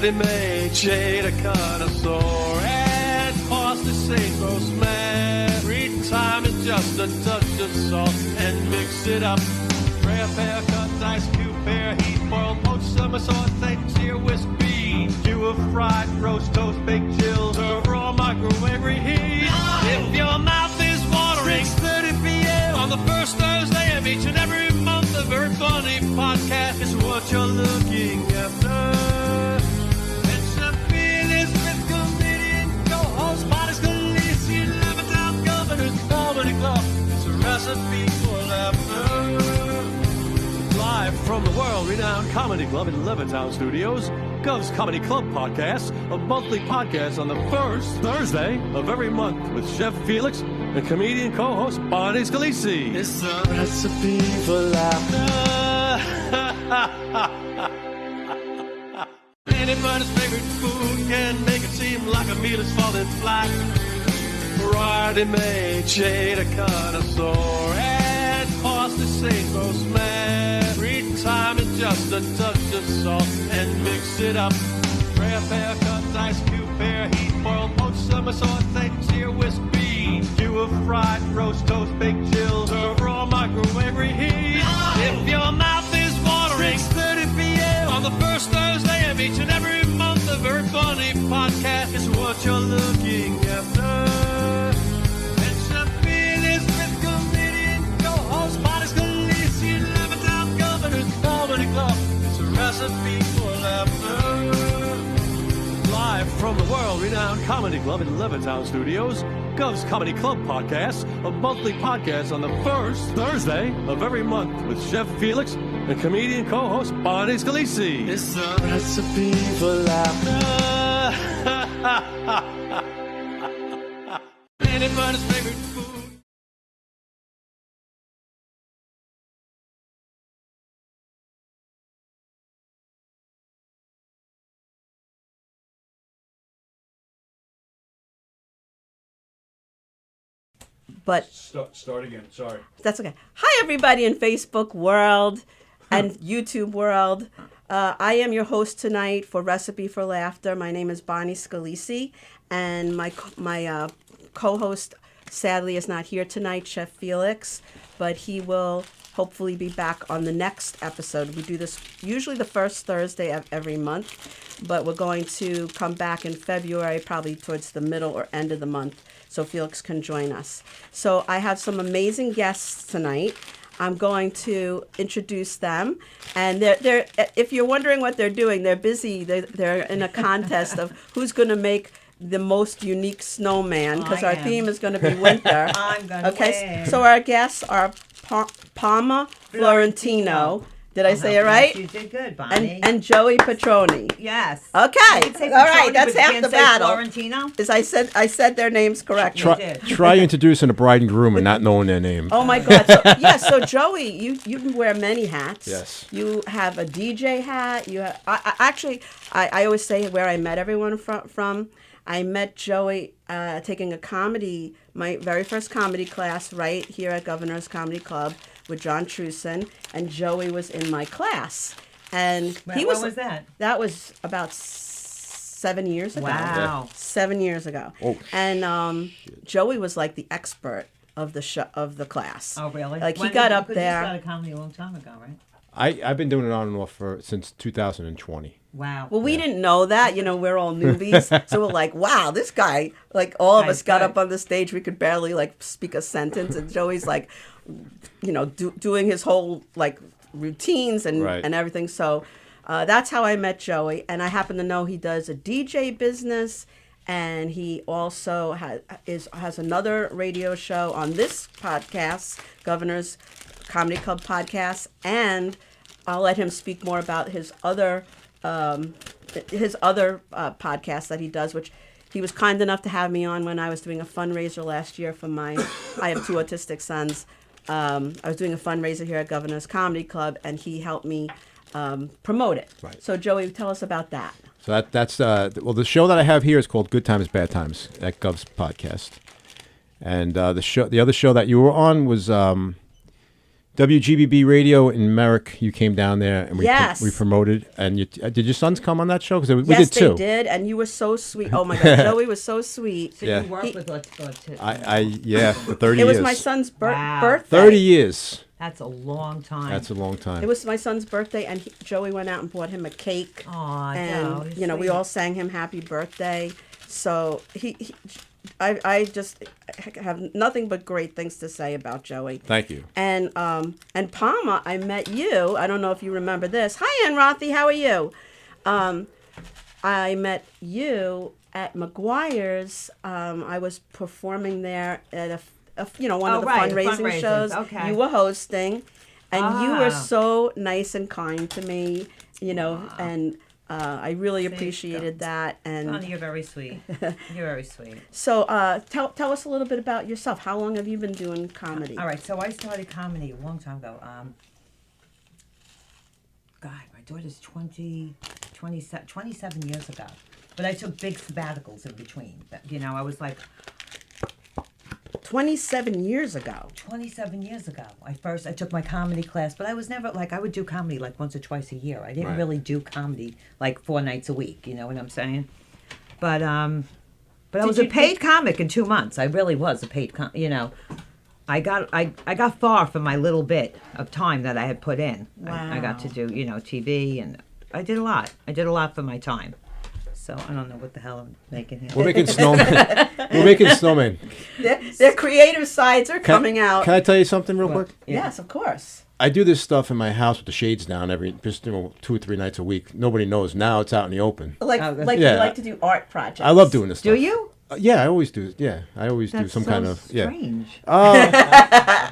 ready-made shade of connoisseur. Add parsley, sage, rosemary, thyme, and just a touch of salt, and mix it up. Rare pear, cut, dice, cube, pear, heat, boiled, poached, summer saute, sear, whisk, bean, do a fried, roast, toast, baked, chilled, serve raw, microwave, reheat. If your mouth is watering, 6:30 p.m. on the first Thursday of each and every month, the Very Funny Podcast is what you're looking after. It's Chef Felix with comedian co-host Bonnie Scalisi, Levittown Governor's Comedy Club. It's a recipe for laughter. Live from the world-renowned Comedy Club in Levittown Studios, Gov's Comedy Club Podcast, a monthly podcast on the first Thursday of every month with Chef Felix and comedian co-host Bonnie Scalisi. It's a recipe for laughter. Anybody's favorite food can make it seem like a meal is falling flat. Ready-made shade of connoisseur. Add parsley, sage, rosemary, thyme, and just a touch of salt, and mix it up. Rare pear, cut, dice, cube, pear, heat, boiled, poached, summer saute, sear, whisk, bean, do a fried, roast, toast, baked, chilled, serve raw, microwave, reheat. If your mouth is watering, 6:30 p.m. on the first Thursday of each and every month, the Very Funny Podcast is what you're looking after. It's Chef Felix with comedian co-host Bonnie Scalisi, Levittown Governor's Comedy Club. It's a recipe for laughter. Live from the world-renowned Comedy Club in Levittown Studios, Gov's Comedy Club Podcast, a monthly podcast on the first Thursday of every month with Chef Felix and comedian co-host Bonnie Scalisi. It's a recipe for laughter. Anybody's favorite food. But Start again. Sorry. that's okay. Hi, everybody in Facebook world and YouTube world. I am your host tonight for Recipe for Laughter. My name is Bonnie Scalisi, and my co-host sadly is not here tonight, Chef Felix, but he will hopefully be back on the next episode. We do this usually the first Thursday of every month, but we're going to come back in February, probably towards the middle or end of the month, so Felix can join us. So I have some amazing guests tonight. I'm going to introduce them, and they're if you're wondering what they're doing, they're busy. They're in a contest of who's going to make the most unique snowman, because our theme is going to be winter. I'm going to win. So our guests are Palma Florentino. Did I say it right? You did good, Bonnie. And Joey Petroni. Yes. Okay. All right. That's half the battle. Florentino? Is I said their names correctly. Try introducing a bride and groom and not knowing their name. Oh my God! So Joey, you wear many hats. Yes. You have a DJ hat. You have, I always say where I met everyone from. I met Joey taking my very first comedy class right here at Governor's Comedy Club with John Truson, and Joey was in my class. And when was that? That was about 7 years ago. Wow. 7 years ago. Oh. And Joey was like the expert of the class. Oh, really? Like he got up there. You started comedy a long time ago, right? I've been doing it on and off since 2020. Wow. Well, we didn't know that. We're all newbies. So we're like, wow, this guy, like all of us got up on the stage. We could barely like speak a sentence. And Joey's like, doing his whole like routines and everything. So that's how I met Joey. And I happen to know he does a DJ business. And he also has another radio show on this podcast, Governor's Comedy Club Podcast. And I'll let him speak more about his other podcast that he does, which he was kind enough to have me on when I was doing a fundraiser last year for I have two autistic sons. I was doing a fundraiser here at Governor's Comedy Club, and he helped me promote it. Right. So Joey, tell us about that. So that's the show that I have here is called Good Times, Bad Times at Gov's podcast. And the other show that you were on was WGBB Radio in Merrick. You came down there and Yes. we promoted. And did your sons come on that show? Because we Yes, did too. they did, and you were so sweet. Oh my God, Joey was so sweet. So Yeah. you work with what's good too. Yeah, for 30 It years. was my son's Wow. birthday. 30 years. That's a long time. That's a long time. It was my son's birthday, and Joey went out and bought him a cake. Aw, And Joe, you know, we sweet. all sang him happy birthday. So I just have nothing but great things to say about Joey. Thank you. And Palma, I met you. I don't know if you remember this. Hi, Ann Rothy. How are you? I met you at McGuire's. I was performing there at one of the right, fundraising fundraisers. shows. Okay. You were hosting, and you were Ah. so nice and kind to me. And I really appreciated that. And Bonnie, you're very sweet. You're very sweet. so, tell us a little bit about yourself. How long have you been doing comedy? All right, so I started comedy a long time ago. God, my daughter's 27 years ago. But I took big sabbaticals in between. I was like 27 years ago. 27 years ago. I took my comedy class, but I was never I would do comedy like once or twice a year. I didn't Right. really do comedy like 4 nights a week. You know what I'm saying? But I was a paid comic in 2 months. I really was a paid I got far from my little bit of time that I had put in. I got to do TV, and I did a lot. I did a lot for my time. So I don't know what the hell I'm making here. We're making snowmen. We're making snowmen. Their creative sides are coming out. Can I tell you something real quick? Yes, of course. I do this stuff in my house with the shades down just 2 or 3 nights a week. Nobody knows. Now it's out in the open. Like Oh, you yeah. like to do art projects. I love doing this stuff. Do you? Yeah, I always do. Yeah, I always do That's some so kind of strange. Yeah.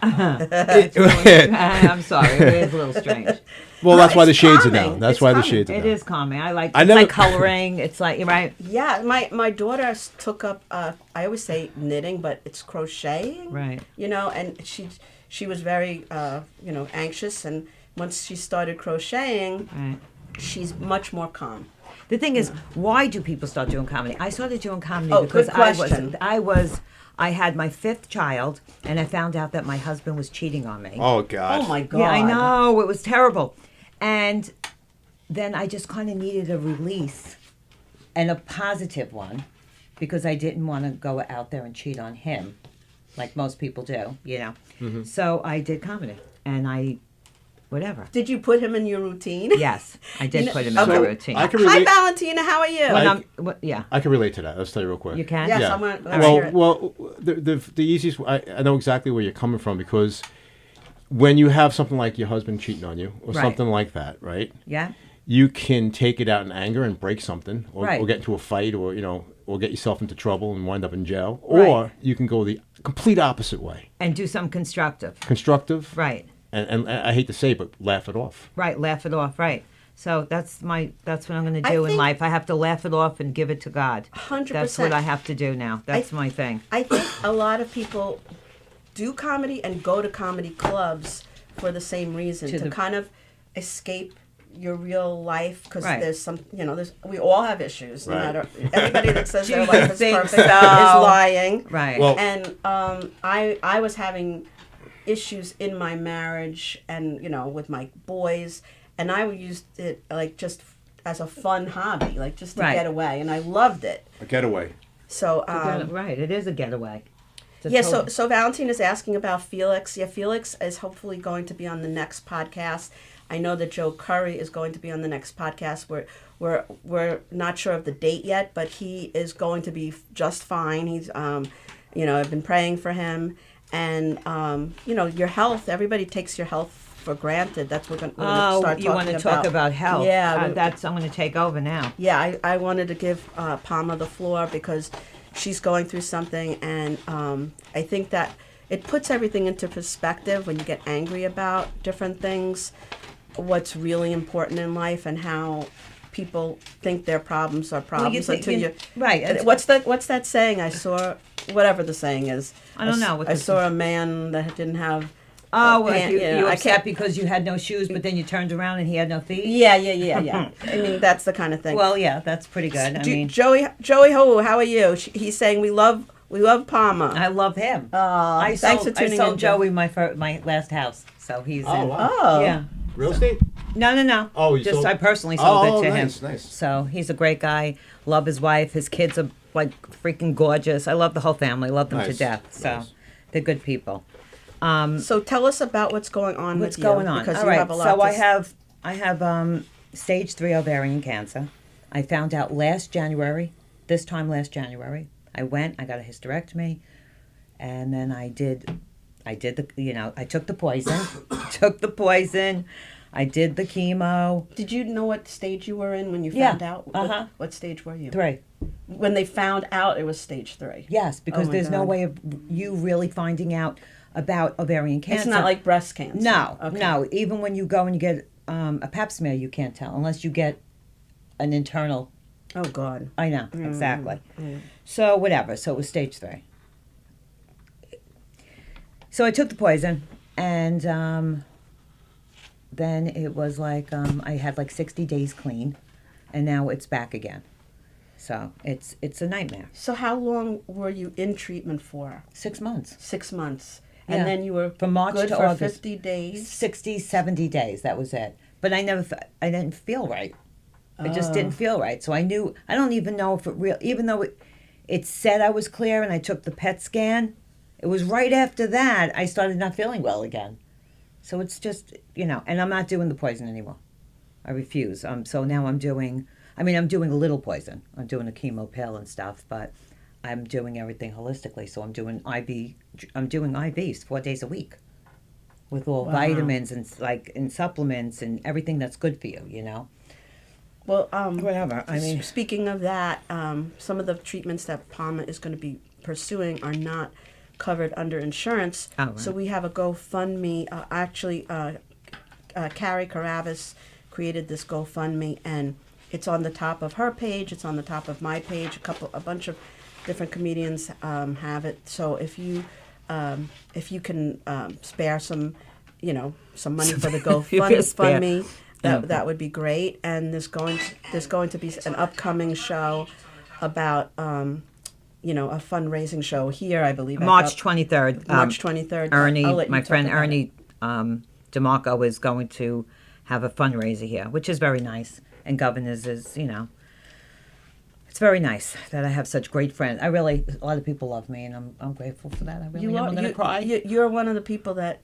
I'm sorry, it is a little strange. Well, that's why the it's shades are calming. down. That's It's why the calming. shades are It down. is calming. I It's never- like coloring. It's like you're right. Yeah, my daughter took up. I always say knitting, but it's crocheting. Right. And she was very anxious, and once she started crocheting, Right. she's much more calm. The thing is, why do people start doing comedy? I started doing comedy Oh, because good question. I had my 5th child, and I found out that my husband was cheating on me. Oh God. Oh my God. Yeah, I know. It was terrible. And then I just kind of needed a release, and a positive one, because I didn't want to go out there and cheat on him like most people do, So I did comedy, and whatever. Did you put him in your routine? Yes, I did put him in my So, routine. I can Hi, relate. Valentina. How are you? Yeah, I can relate to that. Let's tell you real quick. you can? Yes, Yeah. I'm gonna, let's hear Well, it. the easiest. I know exactly where you're coming from, because when you have something like your husband cheating on you or Right. something like that, right? Yeah? You can take it out in anger and break something, or Right. get into a fight, or or get yourself into trouble and wind up in jail, Right. or you can go the complete opposite way, And do something constructive. constructive, Right. and I hate to say it, but laugh it off. Right, laugh it off, right. So that's what I'm going to I do in think- life. I have to laugh it off and give it to God. 100%. That's what I have to do now. That's my thing. I think a lot of people do comedy and go to comedy clubs for the same reason, to kind of escape your real life, because Right. there's we all have issues. No Right. matter everybody that says their Do life you is think perfect is so? lying. Right. Well- And I was having issues in my marriage, and with my boys, and I used it like just as a fun hobby, like just to Right. get away, and I loved it. A getaway. So Right, it is a getaway. It's a yeah, total- so Valentine is asking about Felix. Yeah, Felix is hopefully going to be on the next podcast. I know that Joe Curry is going to be on the next podcast. We're not sure of the date yet, but he is going to be just fine. He's I've been praying for him, and your health. Everybody takes your health for granted. That's what we're going to start talking about. you want to talk about health? Yeah, I'm going to take over now. yeah, I wanted to give Palma the floor because she's going through something, and I think that it puts everything into perspective when you get angry about different things, what's really important in life, and how people think their problems are problems until you right. It's- What's that saying? I saw whatever the saying is. I don't know what I the- saw a man that didn't have. Oh, well, pant- you I upset can't- because you had no shoes, but then you turned around and he had no feet? Yeah. I mean, that's the kind of thing. Well, yeah, that's pretty good. I mean, Joey Ho, how are you? He's saying we love We love Palma. I love him. Thanks for tuning I sold in, Joe. Joey my last house, so he's in. wow. Oh. Yeah. Real estate? No. Oh, you just sold- I personally sold it to nice, him. nice. So he's a great guy. Love his wife. His kids are like freaking gorgeous. I love the whole family. Love them to Nice, death. So nice. they're good people. So tell us about what's going on What's with you. going on? Because All you right. have a lot So to I have stage 3 ovarian cancer. I found out last January. This time last January, I went. I got a hysterectomy, and then I did the I took the poison. I did the chemo. Did you know what stage you were in when you Yeah. found out? What stage were you? 3. When they found out it was stage 3. Yes, because Oh my there's no God. way of you really finding out about ovarian cancer. It's not like breast cancer. No, Okay. no. Even when you go and you get a pap smear, you can't tell unless you get an internal. Oh God. I know, exactly. So whatever. So it was stage 3. So I took the poison, and then it was like I had like 60 days clean, and now it's back again. So it's a nightmare. So how long were you in treatment for? 6 months. 6 months. Yeah. And then you were From March good to for August. 50 days. 60, 70 days. That was it. But I I didn't feel right. It just didn't feel right. So I don't even know if even though it said I was clear and I took the PET scan, it was right after that I started not feeling well again. So it's just, and I'm not doing the poison anymore. I refuse. So now I'm doing a little poison. I'm doing a chemo pill and stuff, but I'm doing everything holistically. So I'm doing IVs 4 days a week with all vitamins and supplements and everything that's good for you, Well, Whatever. I mean, speaking of that, some of the treatments that Palma is going to be pursuing are not covered under insurance. Oh, right. So we have a GoFundMe. Carrie Carabas created this GoFundMe, and it's on the top of her page. It's on the top of my page. A bunch of different comedians have it. So if you can spare some, some money for the GoFundMe. That would be great. And there's going to be an upcoming show about a fundraising show here, I believe. March 23rd. March 23rd. Ernie, I'll let you my talk friend about Ernie DeMarco is going to have a fundraiser here, which is very nice. And Governors is, it's very nice that I have such great friends. A lot of people love me, and I'm grateful for that. I really am. I'm going to cry. You're one of the people that,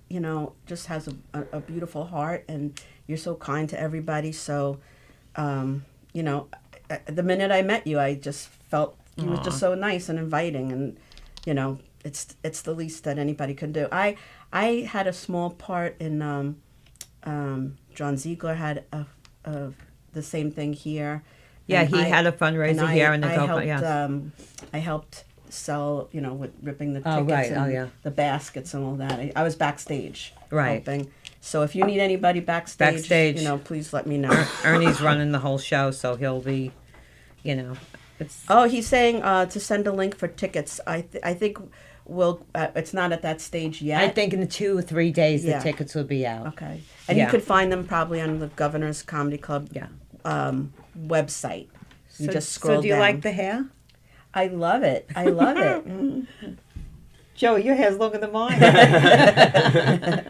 just has a beautiful heart, and you're so kind to everybody. So, the minute I met you, I just felt you were just so nice and inviting, and, it's the least that anybody can do. I had a small part in, John Ziegler had the same thing here. Yeah, And he had a fundraiser here in the helped, yes. I helped sell, with ripping the tickets Oh, right. and Oh, yeah. the baskets and all that. I was backstage Right. helping. So if you need anybody backstage, please let me know. Ernie's running the whole show, so he'll be, it's... Oh, he's saying to send a link for tickets. I think we'll. It's not at that stage yet. I think in 2 or 3 days Yeah. the tickets will be out. Okay, and Yeah. you could find them probably on the Governor's Comedy Club website. You just scroll So do you down. like the hair? I love it. I love it. Joey, your hair's longer than mine. Yeah.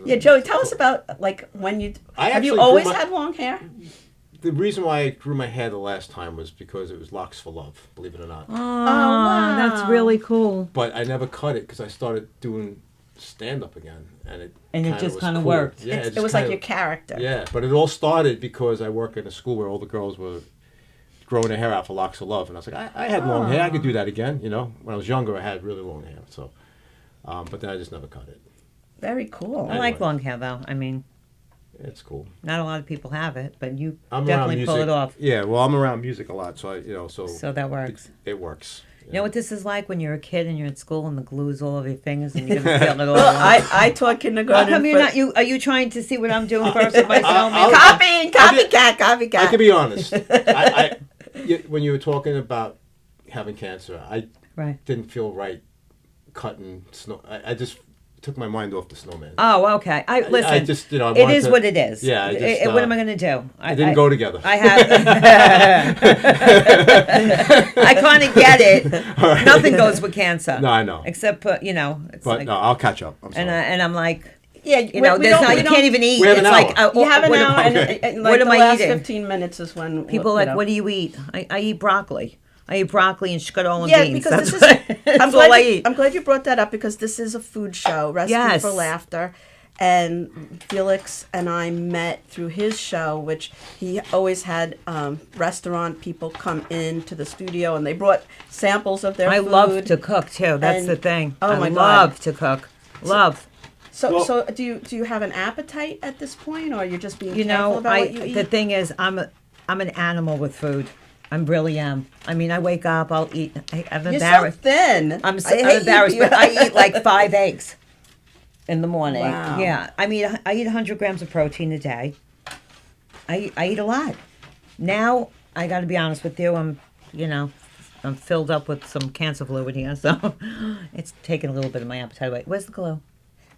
Yeah, Joey, tell us about when you I have you actually always grew my- had long hair? The reason why I grew my hair the last time was because it was locks for love, believe it or not. Oh, wow. that's really cool. But I never cut it because I started doing stand-up again, and it just was kinda cool. worked. Yeah, It was like your character. Yeah, but it all started because I work in a school where all the girls were growing their hair out for locks of love, and I was like, I had long hair, I could do that again. When I was younger, I had really long hair, so. But then I just never cut it. Very cool. I like Anyway. long hair, though. I mean, It's cool. not a lot of people have it, but you I'm around definitely music. pull it off. Yeah, well, I'm around music a lot, so So that works. It works. You know what this is like when you're a kid and you're at school and the glue's all over your fingers and you're gonna feel it all. Well, I taught How kindergarten. come you're not? Are you trying to see what I'm doing first? If I tell me? Copycat. I can be honest. When you were talking about having cancer, I Right. didn't feel right cutting snow. I just took my mind off the snowman. Oh, okay. Listen. I just, I it wanted is to- what it is. Yeah, I just, what am I going to do? It didn't go together. I have. I kind of get it. Nothing goes with cancer. No, I know. Except, it's But like, no, I'll catch up. I'm sorry. and I'm like, Yeah, you can't even eat. We have It's an like, hour. You have an hour, Okay. and What like am the I last eating? 15 minutes is when people are like, what do you eat? I eat broccoli. I eat broccoli and scuttle and Yeah, beans. because this That's is. that's all I eat. I'm glad you brought that up because this is a food show, Recipe Yes. for Laughter, and Felix and I met through his show, which he always had restaurant people come into the studio and they brought samples of their I food. love to cook too. That's And- the thing. oh my I God. love to cook. Love. So do you have an appetite at this point, or you're just being careful about what you eat? The thing is, I'm an animal with food. I really am. I mean, I wake up, I'll eat. I'm You're so embarrassed. thin. I'm I hate you embarrassed, but people. I eat like 5 eggs in the morning. Wow. Yeah, I mean, I eat 100 grams of protein a day. I eat a lot. Now, I got to be honest with you. I'm filled up with some cancer fluid here, so it's taking a little bit of my appetite away. Where's the glue?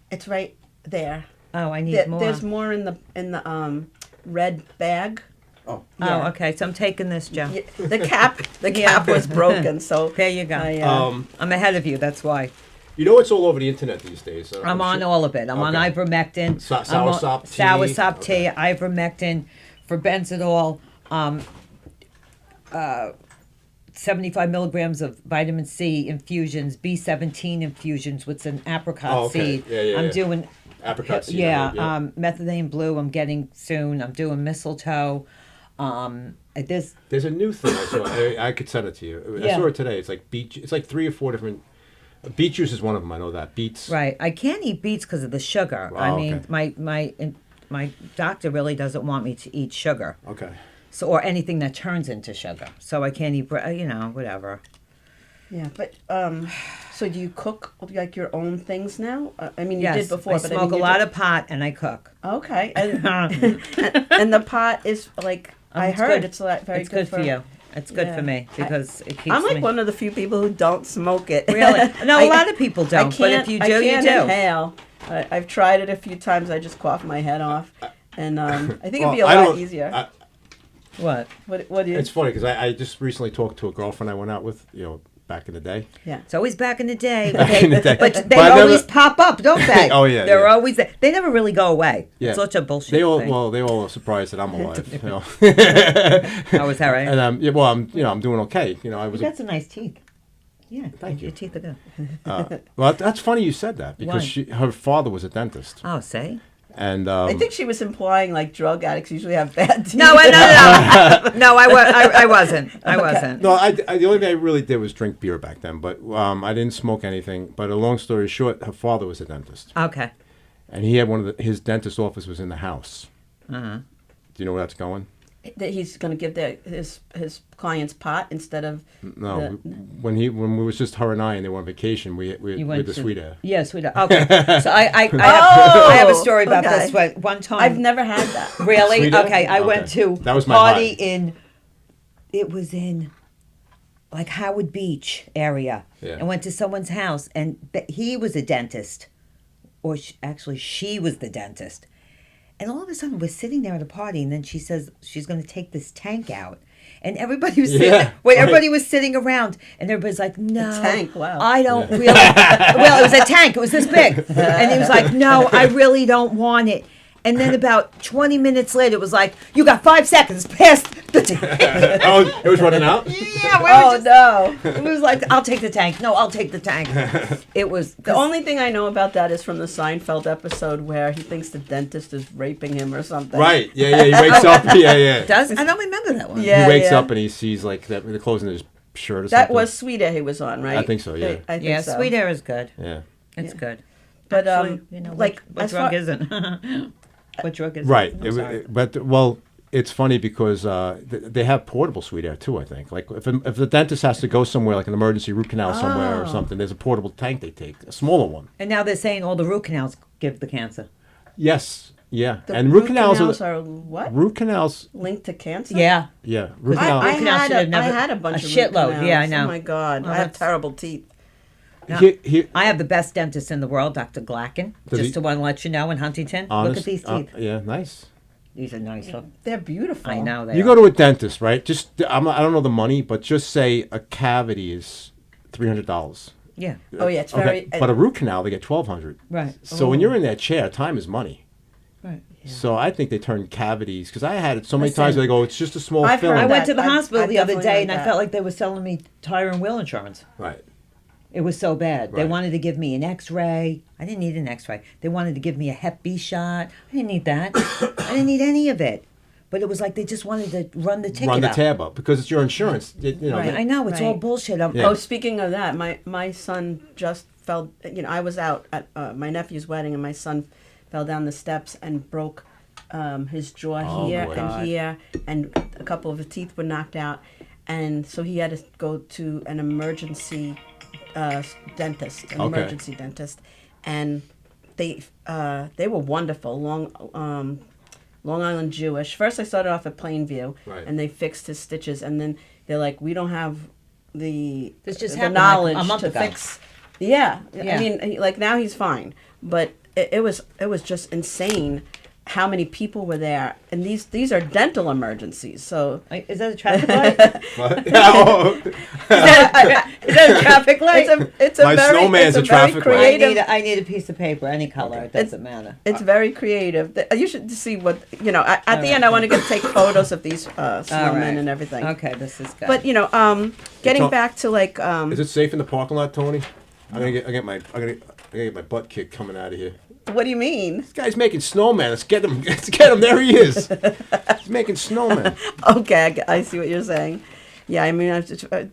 It's right there. Oh, I need more. There's more in the red bag. Oh. Yeah. Oh, okay. So I'm taking this, Joe. Yeah, the cap was broken, so There you go. I'm ahead of you. That's why. You know it's all over the internet these days. I'm on all of it. I'm on Okay. ivermectin. Soursop tea. Soursop tea, Okay. ivermectin, forbenzidol, 75 milligrams of vitamin C infusions, B17 infusions with an apricot Oh, okay. seed. Yeah, I'm yeah. doing Apricot seed. yeah, yeah. methylene blue I'm getting soon. I'm doing mistletoe. This There's a new thing I saw. I could send it to you. I Yeah. saw it today. It's like beet. It's like 3 or 4 different. Beet juice is one of them. I know that beets. right. I can't eat beets because of the sugar. I Oh, mean, okay. my doctor really doesn't want me to eat sugar. Okay. So, or anything that turns into sugar. So I can't eat bread, whatever. yeah. But so do you cook like your own things now? I mean, you Yes, did before, I but smoke I mean, a you lot did- of pot and I cook. Okay, and the pot is like I It's heard good. it's like very It's good for you. It's good Yeah. for me because it keeps I'm like me. one of the few people who don't smoke it. Really? No, a a lot of people don't. But if you do, you I can't do. inhale. I've tried it a few times. I just cough my head off, and I think it'd be a I lot don't- easier. What? What do you? It's funny because I just recently talked to a girlfriend I went out with, back in the day. Yeah. It's always back in the day. Back in the day. But they But I always never- pop up, don't they? Oh, yeah, They're yeah. always there. They never really go away. Yeah. It's such a bullshit They all thing. they all are surprised that I'm alive. Oh, is that right? And I'm doing okay. I was. You got some nice teeth. Yeah. Thank you. Your teeth are good. Well, that's funny you said that because Why? her father was a dentist, Oh, say? and I think she was implying like drug addicts usually have bad teeth. No, no. No, I wasn't. I wasn't. No, the only thing I really did was drink beer back then, but I didn't smoke anything. But a long story short, her father was a dentist, Okay. and he had his dentist office was in the house. Uh-huh. Do you know where that's going? That he's going to give his clients pot instead of No, when we was just her and I, and they were on vacation, we You with went the to sweet air. Yeah, sweet air. Okay. So I Oh, have a story about okay. this. But one time, I've never had that. really. Sweet air? Okay, I went Okay. to That was a my party high. It was in like Howard Beach area. Yeah. And went to someone's house, and he was a dentist, or actually she was the dentist. And all of a sudden, we're sitting there at a party, and then she says she's going to take this tank out. And everybody was sitting, Yeah, everybody was sitting around, and everybody's like, "No, tank, wow. I don't really." Well, it was a tank; it was this big, and he was like, "No, I really don't want it." And then about 20 minutes later, it was like, "You got 5 seconds past the tank." Oh, it was running out. Yeah, No. it was like, "I'll take the tank." No, I'll take the tank. It was The only thing I know about that is from the Seinfeld episode where he thinks the dentist is raping him or something. Right? Yeah. He wakes up. Yeah. Does I don't remember that one. Yeah. He wakes up and he sees like that the clothes in his shirt or That something. was Sweet Air he was on, right? I think so, yeah. I think Yeah, so. sweet air is good. Yeah. It's good. But Actually, like what as drug far- isn't? What drug is Right. I'm sorry. But it's funny because they have portable sweet air too. I think like if the dentist has to go somewhere like an emergency root canal somewhere or something, there's a portable tank they take, a smaller one. And now they're saying all the root canals give the cancer. Yes. Yeah. The and root canals are what? root canals. Linked to cancer? Yeah. Yeah. Root canals. I Root canals should have had never- a bunch a of shitload. root canals. Yeah, I know. Oh my God, Well, I have that's- terrible teeth. I have the best dentist in the world, Dr. Glacken. Does Just he- to want to let you know in Huntington. honest, Look at these teeth. yeah, nice. These are nice. Look. They're beautiful. I know they You are. go to a dentist, right? I don't know the money, but just say a cavity is $300. Yeah. Oh yeah, it's very. But a root canal, they get $1,200. Right. So when you're in that chair, time is money. Right. So I think they turn cavities because I had it so many Listen, times. They go, it's just a small I've heard filling. I went to the I've hospital the other definitely day heard and I that. felt like they were selling me tire and wheel insurance. Right. It was so bad. They Right. wanted to give me an X-ray. I didn't need an X-ray. They wanted to give me a Hep B shot. I didn't need that. I didn't need any of it. But it was like they just wanted to run the ticket Run the up. tab up because it's your insurance. You know. Right. I know it's all Right. bullshit. Yeah. Oh, speaking of that, my son just fell. I was out at my nephew's wedding, and my son fell down the steps and broke his jaw Oh, here boy. and here, and a couple of his teeth were knocked out, and so he had to go to an emergency dentist, Okay. emergency dentist, and they were wonderful. Long Island Jewish. First, I started off at Plainview, Right. and they fixed his stitches, and then they're like, we don't have the This just the happened like knowledge a month to ago. fix. Yeah. Yeah. I mean, like now he's fine, but it was just insane how many people were there, and these are dental emergencies. So Like, is that a traffic light? What? Oh, Is that a traffic light? it's a My very snowman's it's a traffic light. creative. I need a piece of paper, any color. It doesn't matter. It's very creative. You should see what At the All end, right. I want to take photos of these All snowmen right. and everything. Okay, this is good. But getting all- back to like is it safe in the parking lot, Tony? I'm gonna get my butt kicked coming out of here. what do you mean? This guy's making snowman. Let's get him. Let's get him. There he is. He's making snowman. Okay, I see what you're saying. Yeah, I mean,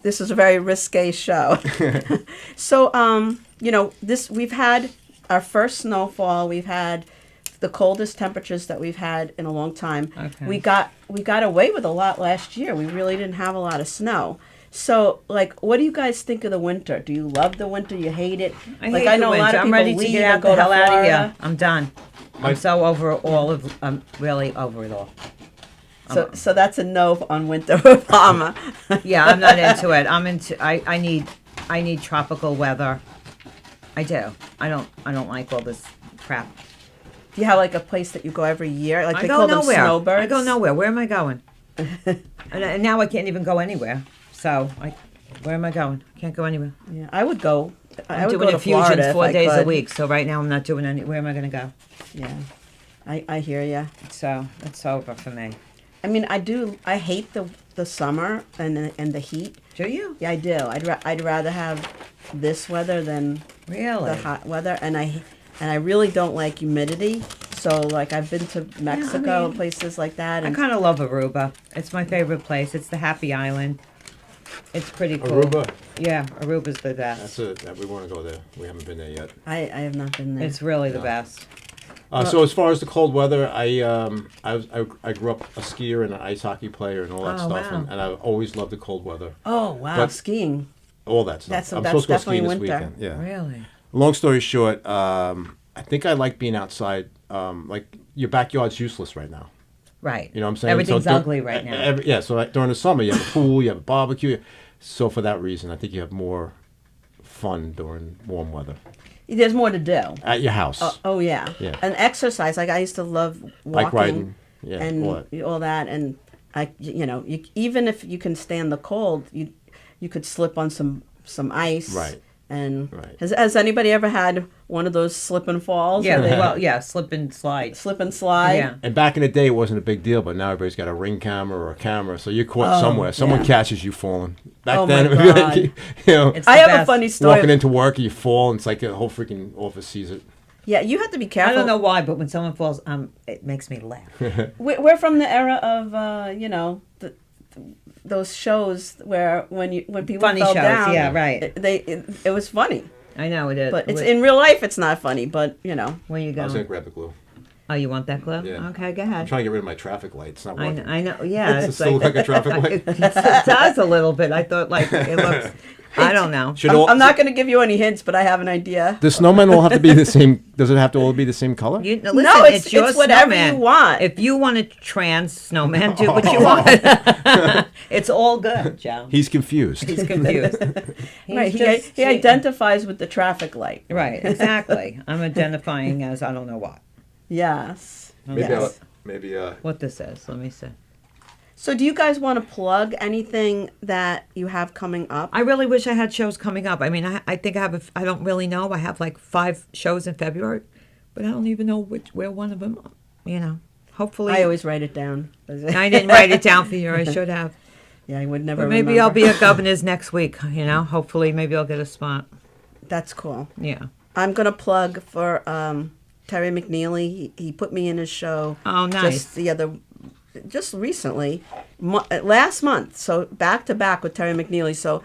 this is a very risque show. So, we've had our first snowfall. We've had the coldest temperatures that we've had in a long time. Okay. We got away with a lot last year. We really didn't have a lot of snow. So, what do you guys think of the winter? Do you love the winter? You hate it? I hate the know a lot winter. of I'm people ready to leave get and out go the to hell out of Florida. here. I'm done. I'm so over all of. I'm really over it all. So that's a no on winter with Palma. Yeah, I'm not into it. I need tropical weather. I do. I don't like all this crap. Do you have like a place that you go every year? Like I they go call them nowhere. snowbirds. I go nowhere. Where am I going? and now I can't even go anywhere. So where am I going? Can't go anywhere. Yeah, I would go. I I'm would doing go to Florida infusions if 4 I days a could. week. So right now I'm not doing any. Where am I going to go? Yeah, I hear you. So it's over for me. I mean, I hate the summer and the heat. Do you Yeah, I do. I'd rather have this weather than really? the hot weather, and I really don't like humidity. So like I've been to Mexico mean, and places like that, I and kind of love Aruba. It's my favorite place. It's the happy island. It's pretty cool. Aruba. Yeah, Aruba's the best. That's it. We want to go there. We haven't been there yet. I have not been there. It's really the No. best. So as far as the cold weather, I grew up a skier and an ice hockey player and all that Oh, stuff, wow. and I always loved the cold weather. Oh wow, But- skiing. All that stuff. That's I'm supposed to go skiing definitely this winter. weekend. Yeah. Really? Long story short, I think I like being outside. Like your backyard's useless right now. Right. You know what I'm saying? Everything's dur- ugly right now. Yeah. So during the summer, you have a pool, you have a barbecue. So for that reason, I think you have more fun during warm weather There's more to do. at your house. Oh yeah. Yeah. And exercise. Like I used to love walking. Bike riding. Yeah. and all that. and even if you can stand the cold, you could slip on some ice. Right. And Right. has anybody ever had one of those slip and falls? Yeah, where they well, yeah, slip and slide. slip and slide. Yeah. And back in the day, it wasn't a big deal, but now everybody's got a Ring camera or a camera, so you're caught somewhere. Someone yeah. catches you falling. Back Oh, then, my it would be God. like, you know, It's I the have a best. funny story. walking into work, you fall, and it's like the whole freaking office sees it. Yeah, you have to be I careful. don't know why, but when someone falls, it makes me laugh. We're from the era of those shows where when people Funny fell shows, down, yeah, right. It was funny, I know it is. but it's in real life it's not funny. But Where you I was going to going? grab the glue. Oh, you want that glove? Yeah. Okay, go I'm ahead. trying to get rid of my traffic light. It's not working. I know. Yeah, Does it it's still look like a traffic light? it does a little bit. I thought like it looks. I don't know. I'm not going to give you any hints, but I have an idea. The snowmen will have to be the same. Does it have to all be the same color? Listen, No, it's your whatever snowman. you want. If you want a trans snowman, do what you want. It's all good, Joe. He's confused. He's confused. Right, He's he identifies with the traffic light. Right, exactly. I'm identifying as I don't know what. Yes. Maybe Yes. What this is. Let me see. So do you guys want to plug anything that you have coming up? I really wish I had shows coming up. I mean, I think I have. I don't really know. I have like 5 shows in February, but I don't even know where one of them. You know, hopefully. I always write it down. I didn't write it down for you. I should have. Yeah, I would never But maybe remember. I'll be at Governor's next week. You know, hopefully, maybe I'll get a spot. That's cool. Yeah. I'm going to plug for Terry McNeely. He put me in his show. Oh, nice. Just recently, last month. So back to back with Terry McNeely. So,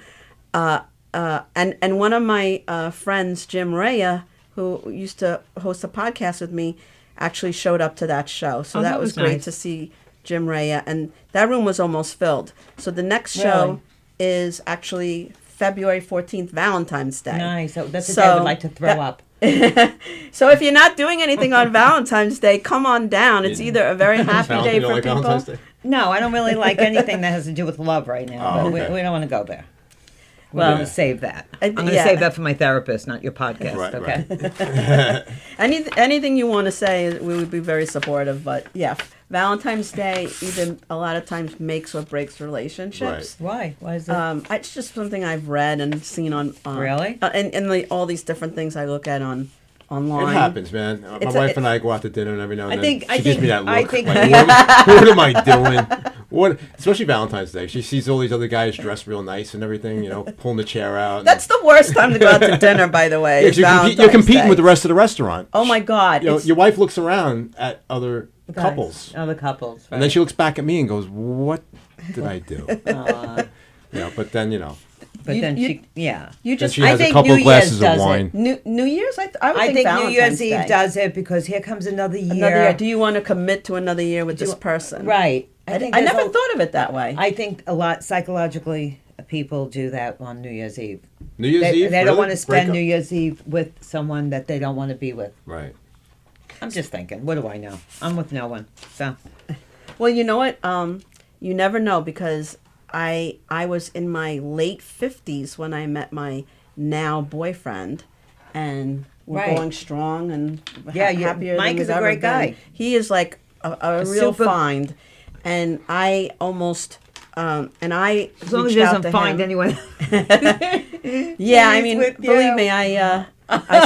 and one of my friends, Jim Raya, who used to host a podcast with me, actually showed up to that show. So that was great nice. to see Jim Raya, and that room was almost filled. So the next show is actually February 14th, Valentine's Day. Nice. So that's the day I would like to throw up. So if you're not doing anything on Valentine's Day, come on down. It's either a very happy day You for don't like people. Valentine's Day? No, I don't really like anything that has to do with love right now. Oh, but okay. we don't want to go there. We're Well, going to save that. I'm going to yeah. save that for my therapist, not your podcast. Right, okay. Anything you want to say, we would be very supportive. But yeah, Valentine's Day either a lot of times makes or breaks relationships. Why? Why is it? It's just something I've read and seen on Really? and all these different things I look at online. It happens, man. My wife and I go out to dinner, and every now and then she gives me that look. Like, what am I doing? Especially Valentine's Day. She sees all these other guys dressed real nice and everything, pulling the chair out. That's the worst time to go out to dinner, by the way. is you're Valentine's competing Day. with the rest of the restaurant. Oh my God! Your wife looks around at other couples, Other couples. Right. and then she looks back at me and goes, "What did I do?" But then But You- then you- she, yeah. You then just she has think a couple New of glasses Year's of does it. wine. New Year's. I would I think New Valentine's Year's Eve Day. does it because here comes another year. Another year. Do you want to commit to another year with this person? Right. I think never there's a- thought of it that way. I think a lot psychologically people do that on New Year's Eve. New Year's Eve. They don't really? want to spend Break New up? Year's Eve with someone that they don't want to be with. Right. I'm just thinking, what do I know? I'm with no one. So Well, you know what? You never know because I was in my late 50s when I met my now boyfriend, and we're Right. going strong and Yeah, happier Mike than is we've a great ever been. guy. He is like a real super- find, and I almost and I as long as he reached out doesn't to find him. anyone. Yeah, I He's mean, with believe you. me, I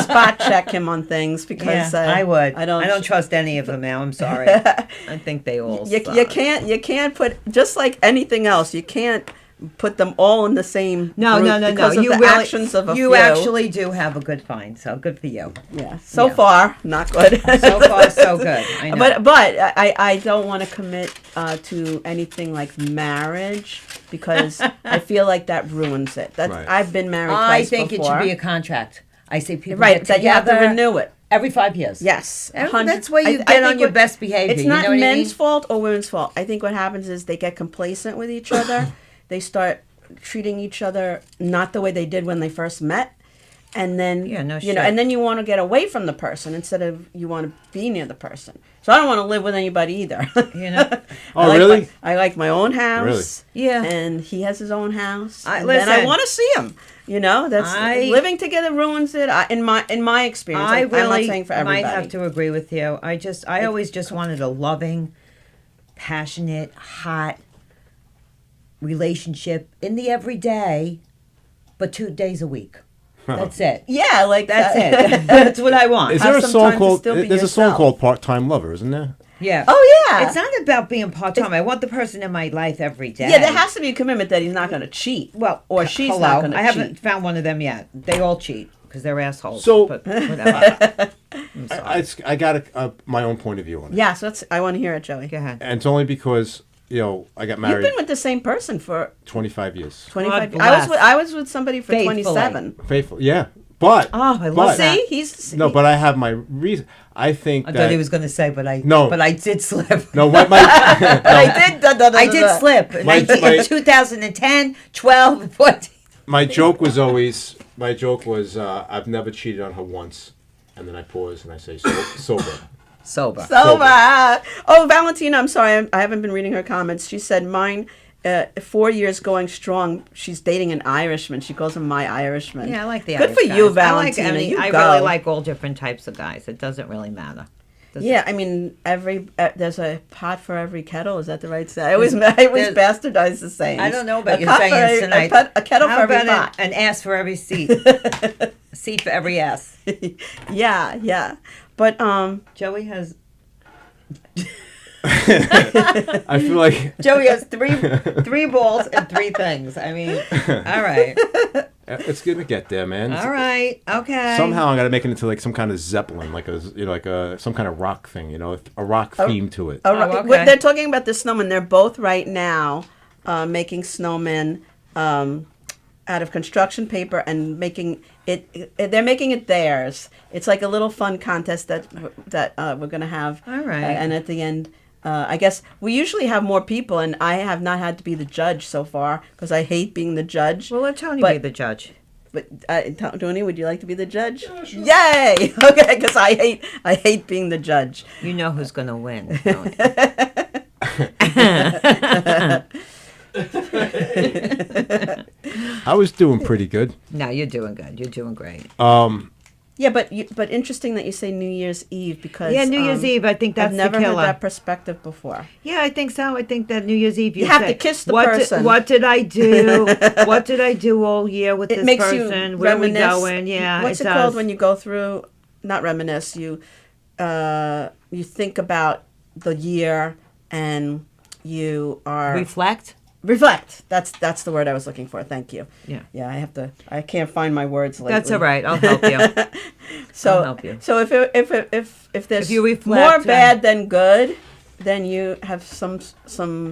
spot check him on things because I would. I don't trust any of them now. I'm sorry. I think they all. You suck. can't put, just like anything else, you can't put them all in the same No, group no, no, no. because of You the really, actions of a you few. actually do have a good find. So good for you. Yeah. So Yeah. far, not good. So far, so good. I know. But I don't want to commit to anything like marriage because I feel like that ruins it. That's Right. I've been married I twice think before. it should be a contract. I say people right get that you have to together renew it. every 5 years. Yes, That's where you I get on think your what- best behavior. It's you not know what I men's mean? fault or women's fault. I think what happens is they get complacent with each other. They start treating each other not the way they did when they first met, and then Yeah, no you know, shit. and then you want to get away from the person instead of you want to be near the person. So I don't want to live with anybody either. You know? Oh, really? I like my own house. Yeah. and he has his own house. And then listen. I want to see him. You know, that's I- living together ruins it. In my experience, I I'm not really saying for everybody. might have to agree with you. I always just wanted a loving, passionate, hot relationship in the everyday, but 2 days a week. That's it. Yeah, like That's that. it. That's what I want. Is there a some song time to called? still be There's a song yourself. called "Part-Time Lover," isn't there? Yeah. Oh yeah, It's not about being part time. I want the person in my life every day. Yeah, there has to be a commitment that he's not going to cheat. Well, or she's hello. not going to I cheat. haven't found one of them yet. They all cheat because they're assholes. So- but whatever. I'm sorry. I got my own point of view on it, Yeah, so I want to hear it, Joey. Go ahead. and it's only because I got You've married been with the same person for 25 years. 25 God years. bless. I was with somebody for Faithfully. 27. Faithful, yeah, but Oh, I love but- that. See, he's No, but I have my reason. I think I that thought he was going to say, but I did slip. no, my I did. I did slip. My- 2010, 12, 14. my joke was I've never cheated on her once, and then I pause and I say sober. Sober. Oh, Valentina, I'm sorry. I haven't been reading her comments. She said mine, 4 years going strong. She's dating an Irishman. She calls him my Irishman. Yeah, I like the Good Irish for guys. you, Valentina. I really like all different types of guys. It doesn't really matter. Yeah, I mean, there's a pot for every kettle. Is that the right saying? I always bastardize the saying. I don't know about your sayings tonight. A kettle How for every about pot. an ass for every seat? Seat for every ass. Yeah. But Joey has I feel like Joey has three balls and three things. I mean, all right. it's gonna get there, man. All right. Okay. Somehow I'm gonna make it into like some kind of Zeppelin, like some kind of rock thing, a rock theme to it. Okay. They're talking about the snowmen. They're both right now making snowmen out of construction paper and making it. They're making it theirs. It's like a little fun contest that we're gonna have. All right. And at the end. I guess we usually have more people, and I have not had to be the judge so far because I hate being the judge. Well, let Tony be the judge. But Tony, would you like to be the judge? Yeah, sure. Yay! Okay, because I hate being the judge. You know who's going to win. Tony. I was doing pretty good. No, you're doing good. You're doing great. Yeah, but interesting that you say New Year's Eve because New Year's Eve. I think that's I've never the killer. heard that perspective before. Yeah, I think so. I think that New Year's Eve you have to kiss the person. What did I do? What did I do all year with It this makes person? you Where reminisce. are we going? Yeah, What's it does. called when you go through? Not reminisce. You think about the year and you are Reflect. Reflect. That's the word I was looking for. Thank you. Yeah. Yeah. I can't find my words lately. That's all right. I'll help you. So I'll help you. So if there's If you reflect, more bad than good, then you have some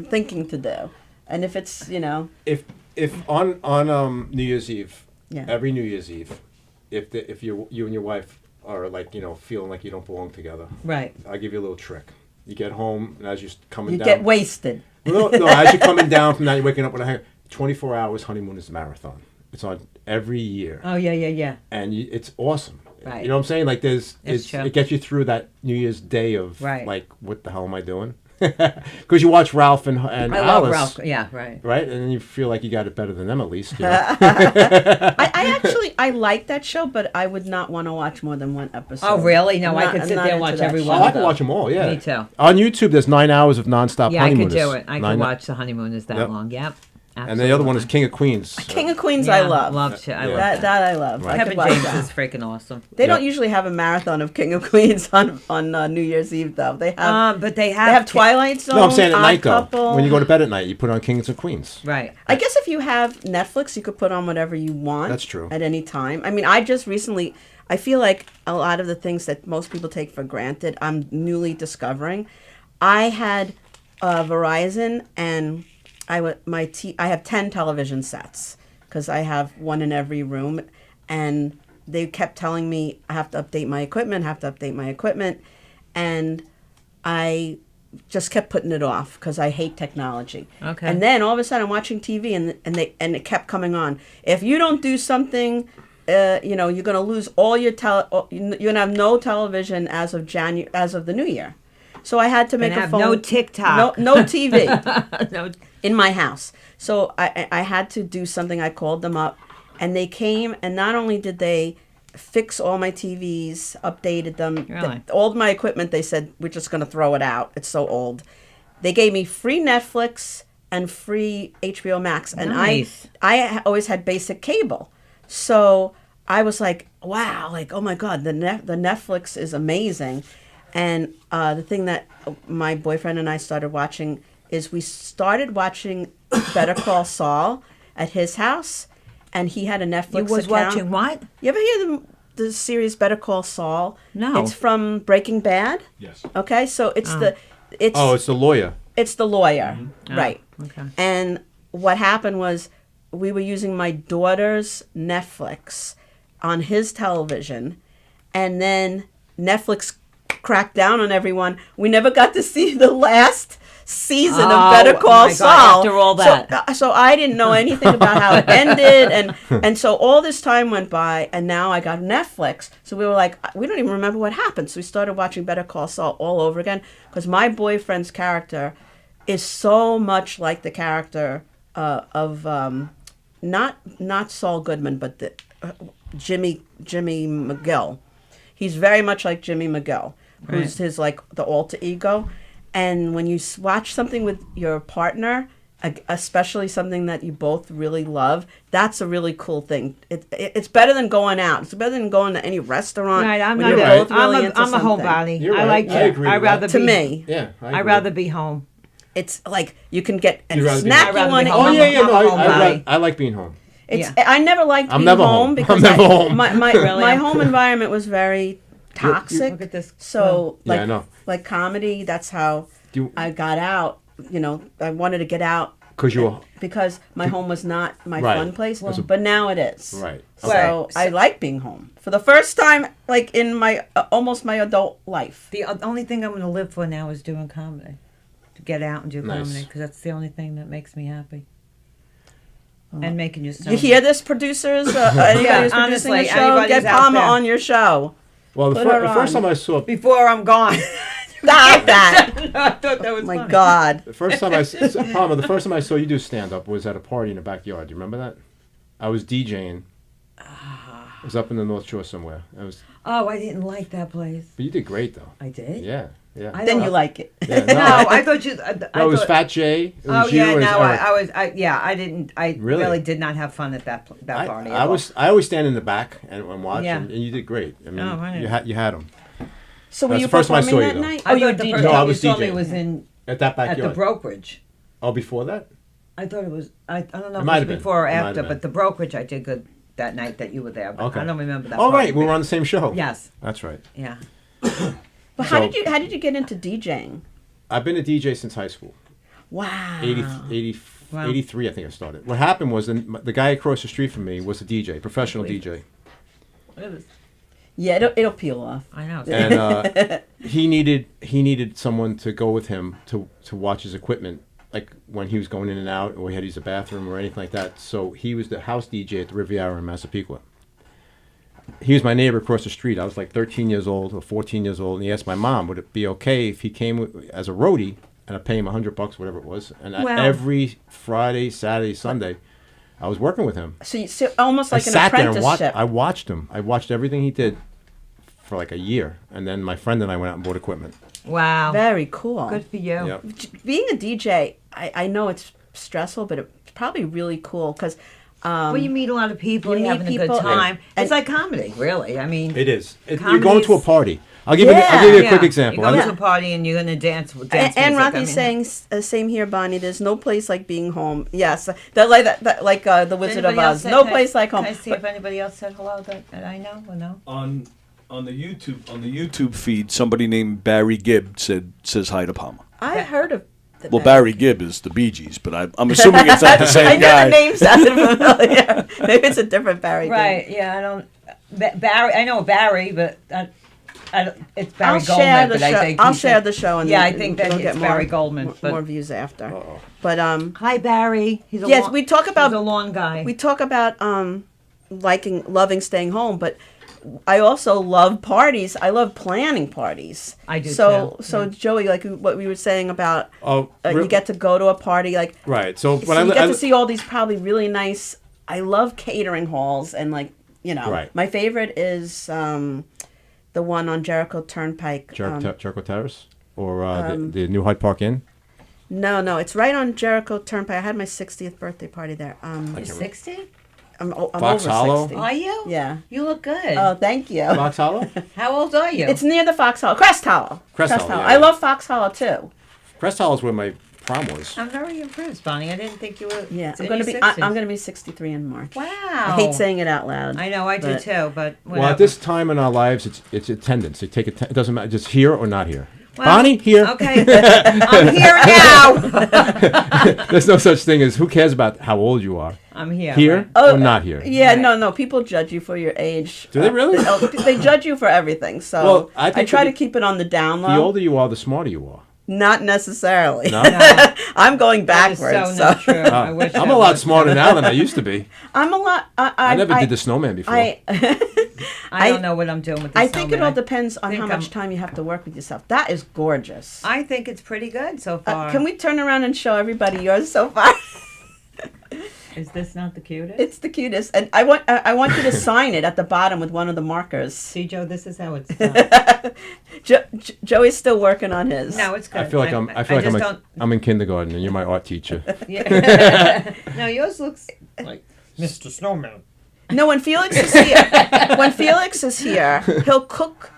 thinking to do. And if it's If on New Year's Eve, Yeah. every New Year's Eve, if you and your wife are like feeling like you don't belong together, Right. I'll give you a little trick. You get home and as you're coming you down, get wasted. No, as you're coming down from that, you're waking up with a hangover. 24 hours honeymoon is a marathon. It's on every year. Oh yeah. And it's awesome. Right. You know what I'm saying? Like It's true. it gets you through that New Year's day of Right. like, what the hell am I doing? Because you watch Ralph and I Alice, love Ralph. Yeah, right. right? And then you feel like you got it better than them at least. You know? I like that show, but I would not want to watch more than one episode. Oh really? No, I'm I could not sit there and into watch that every show. one. Oh, I of can them. watch them all. Yeah, Me too. On YouTube, there's 9 hours of nonstop Yeah, I could honeymooners. do it. I could watch the honeymooners that Yep. long. Yep. And the other one is King of Queens. King of Queens, Yeah, I love. Love to. I Yeah. love That that. I love. Right. I could Kevin watch James that. is freaking awesome. They don't Yep. usually have a marathon of King of Queens on New Year's Eve though. They have But they they have Twilight Zone. No, I'm saying at Odd night Couple. though. When you go to bed at night, you put on Kings of Queens. Right. I guess if you have Netflix, you could put on whatever you want. That's true. At any time. I mean, I just recently, I feel like a lot of the things that most people take for granted, I'm newly discovering. I had Verizon, and I have 10 television sets because I have one in every room, and they kept telling me I have to update my equipment, and I just kept putting it off because I hate technology. Okay. And then all of a sudden I'm watching TV and it kept coming on. If you don't do something, you're going to lose all your you're going to have no television as of the new year. So I had to make And a have phone. no TikTok. No TV No. in my house. So I had to do something. I called them up, and they came, and not only did they fix all my TVs, updated them, Really? all of my equipment, they said, we're just going to throw it out. It's so old. They gave me free Netflix and free HBO Max. And Nice. I always had basic cable. So I was like, wow, like, oh my God, the Netflix is amazing. And the thing that my boyfriend and I started watching is we started watching Better Call Saul at his house, and he had a Netflix You was account. watching what? You ever hear the series Better Call Saul? No. It's from Breaking Bad. Yes. Okay, so it's It's the lawyer. it's the lawyer, right? Okay. And what happened was we were using my daughter's Netflix on his television, and then Netflix cracked down on everyone. We never got to see the last season of Better Call my God, Saul. after all that. So I didn't know anything about how it ended, and so all this time went by, and now I got Netflix. So we were like, we don't even remember what happened. So we started watching Better Call Saul all over again because my boyfriend's character is so much like the character of not Saul Goodman, but the Jimmy McGill. He's very much like Jimmy McGill, who's his like the alter ego. And when you watch something with your partner, especially something that you both really love, that's a really cool thing. It's better than going out. It's better than going to any restaurant. Right, I'm when not. you're right. both really into I'm a something. homebody. You're I right. like I agree I'd with rather that. To be. me, Yeah, I'd rather be home. it's like you can get a You'd rather be snack home. you I'd want to rather Oh be eat. yeah, yeah. No, homebody. I like being home. It's Yeah. I never liked I'm being never home home. because I'm never home. my Really? home environment was very toxic. Look at this. So Yeah, like I know. like comedy, that's how Do you- I got out. You know, I wanted to get out Because you were because my home was not my Right. fun place, Well- but now it is. right. So I like being home for the first time, like in my almost my adult life. The only thing I'm going to live for now is doing comedy. To get out and do Nice. comedy because that's the only thing that makes me happy. And making your You hear this, producers? Anybody Yeah, who's producing honestly, the show, anybody's get out Palma there. on your show. Well, Put her the first on. time I saw before I'm gone. Stop that! I thought that was Oh my funny. God. the first time Palmer, the first time I saw you do stand up was at a party in the backyard. Do you remember that? I was DJing. It was up in the North Shore somewhere. Oh, I didn't like that place. But you did great though. I did. Yeah, yeah. I Then don't- you like it. Yeah, No, I thought you. No, it was Fat Jay. It was Oh you. yeah, it was no, Eric. I didn't. I Really? really did not have fun at that party. I always stand in the back and watch, Yeah. and you did great. I mean, Oh, right. you had them So were That's you the first time I performing saw that you, though. night? I Oh, you were thought the DJing. first No, I time was you saw me DJing. was in at that at the backyard. brokerage. Oh, before that? I thought it was. I don't know It if might it have was been. before or It might after, have but been. the brokerage I did good that night that you were there. But Okay. I don't remember that. Oh, part. right. We were on the same show. Yes. That's right. Yeah. But So- how did you get into DJing? I've been a DJ since high school. Wow. 80, Wow. 83, I think I started. What happened was the guy across the street from me was a DJ, professional DJ. Yeah, it'll peel off. I know. And he needed someone to go with him to watch his equipment, like when he was going in and out, or he had to use a bathroom or anything like that. So he was the house DJ at the Riviera in Massapequa. He was my neighbor across the street. I was like 13 years old or 14 years old, and he asked my mom, would it be okay if he came as a roadie, and I pay him $100, whatever it was. And Wow. every Friday, Saturday, Sunday, I was working with him. So almost like I an sat there and apprenticeship. I watched him. I watched everything he did for like a year, and then my friend and I went out and bought equipment. Wow. Very cool. Good for you. Yep. Being a DJ, I know it's stressful, but it's probably really cool because. Well, you meet a lot of people, you you're meet having a people, good time. and- It's like comedy, really. I mean, It is. You're Comedy's- going to a party. I'll give you a quick example. You go I'm- to a party and you're going to dance. And music. Rothy's saying same here, Bonnie. There's no place like being home. Yes, like the Wizard of Anybody else Oz. said- No can I- place like home. Can I see But- if anybody else said hello that I know or no? On the YouTube feed, somebody named Barry Gibb says hi to Palma. I heard of. The Well, Barry Gibb is the Bee Gees, but I'm assuming it's not the I same know guy. the name sounded familiar. Maybe it's a different Barry. Right? Yeah, I don't. Barry, I know Barry, but it's Barry I'll Goldman. share the but show. I think I'll he share said- the show, and Yeah, then I think that we'll it's get Barry more, Goldman. more, But more views after. Uh-oh. But hi, Barry. He's a yes, long, we talk about he's a long guy. we talk about loving staying home, but I also love parties. I love planning parties. I do So too, so yeah. Joey, like what we were saying about Oh, you get to go to a party, like right. So so when you I get to see all these probably really nice. I love catering halls and Right. my favorite is the one on Jericho Turnpike. Jericho Terrace or the New Hyde Park Inn. No, it's right on Jericho Turnpike. I had my 60th birthday party there. You're 60? I'm Fox over Hollow? 60. Are you? Yeah. You look good. Oh, thank you. Fox Hollow. How old are you? It's near the Fox Hollow. Crest Hollow. Crest Hollow, yeah, I yeah. love Fox Hollow too. Crest Hollow is where my prom was. I'm very impressed, Bonnie. I didn't think you were. Yeah, in I'm gonna your be. 60s. I'm gonna be 63 in March. Wow. I hate saying it out loud. I know, I do but- too, but whatever. Well, at this time in our lives, it's attendance. They take it doesn't matter, just here or not here. Well, Bonnie, here. Okay. I'm here now. There's no such thing as who cares about how old you are. I'm here. Here right? or not here. Yeah, Right. no. People judge you for your age. Do they really? They judge you for everything. So Well, I think try that to keep it on the down low. The older you are, the smarter you are. Not necessarily. No? I'm going That is backwards. so not true. I wish I'm I a lot was. smarter now than I used to be. I'm a lot. I never did the snowman before. I don't know what I'm doing with this. I think it all snowman. depends on think how much I'm- time you have to work with yourself. That is gorgeous. I think it's pretty good so far. Can we turn around and show everybody yours so far? Is this not the cutest? It's the cutest, and I want you to sign it at the bottom with one of the markers. See, Joe, this is how it's done. Joey's still working on his. No, it's good. I feel like just don't. I'm in kindergarten and you're my art teacher. Yeah. No, yours looks like Mr. Snowman. No, when Felix is here, he'll cook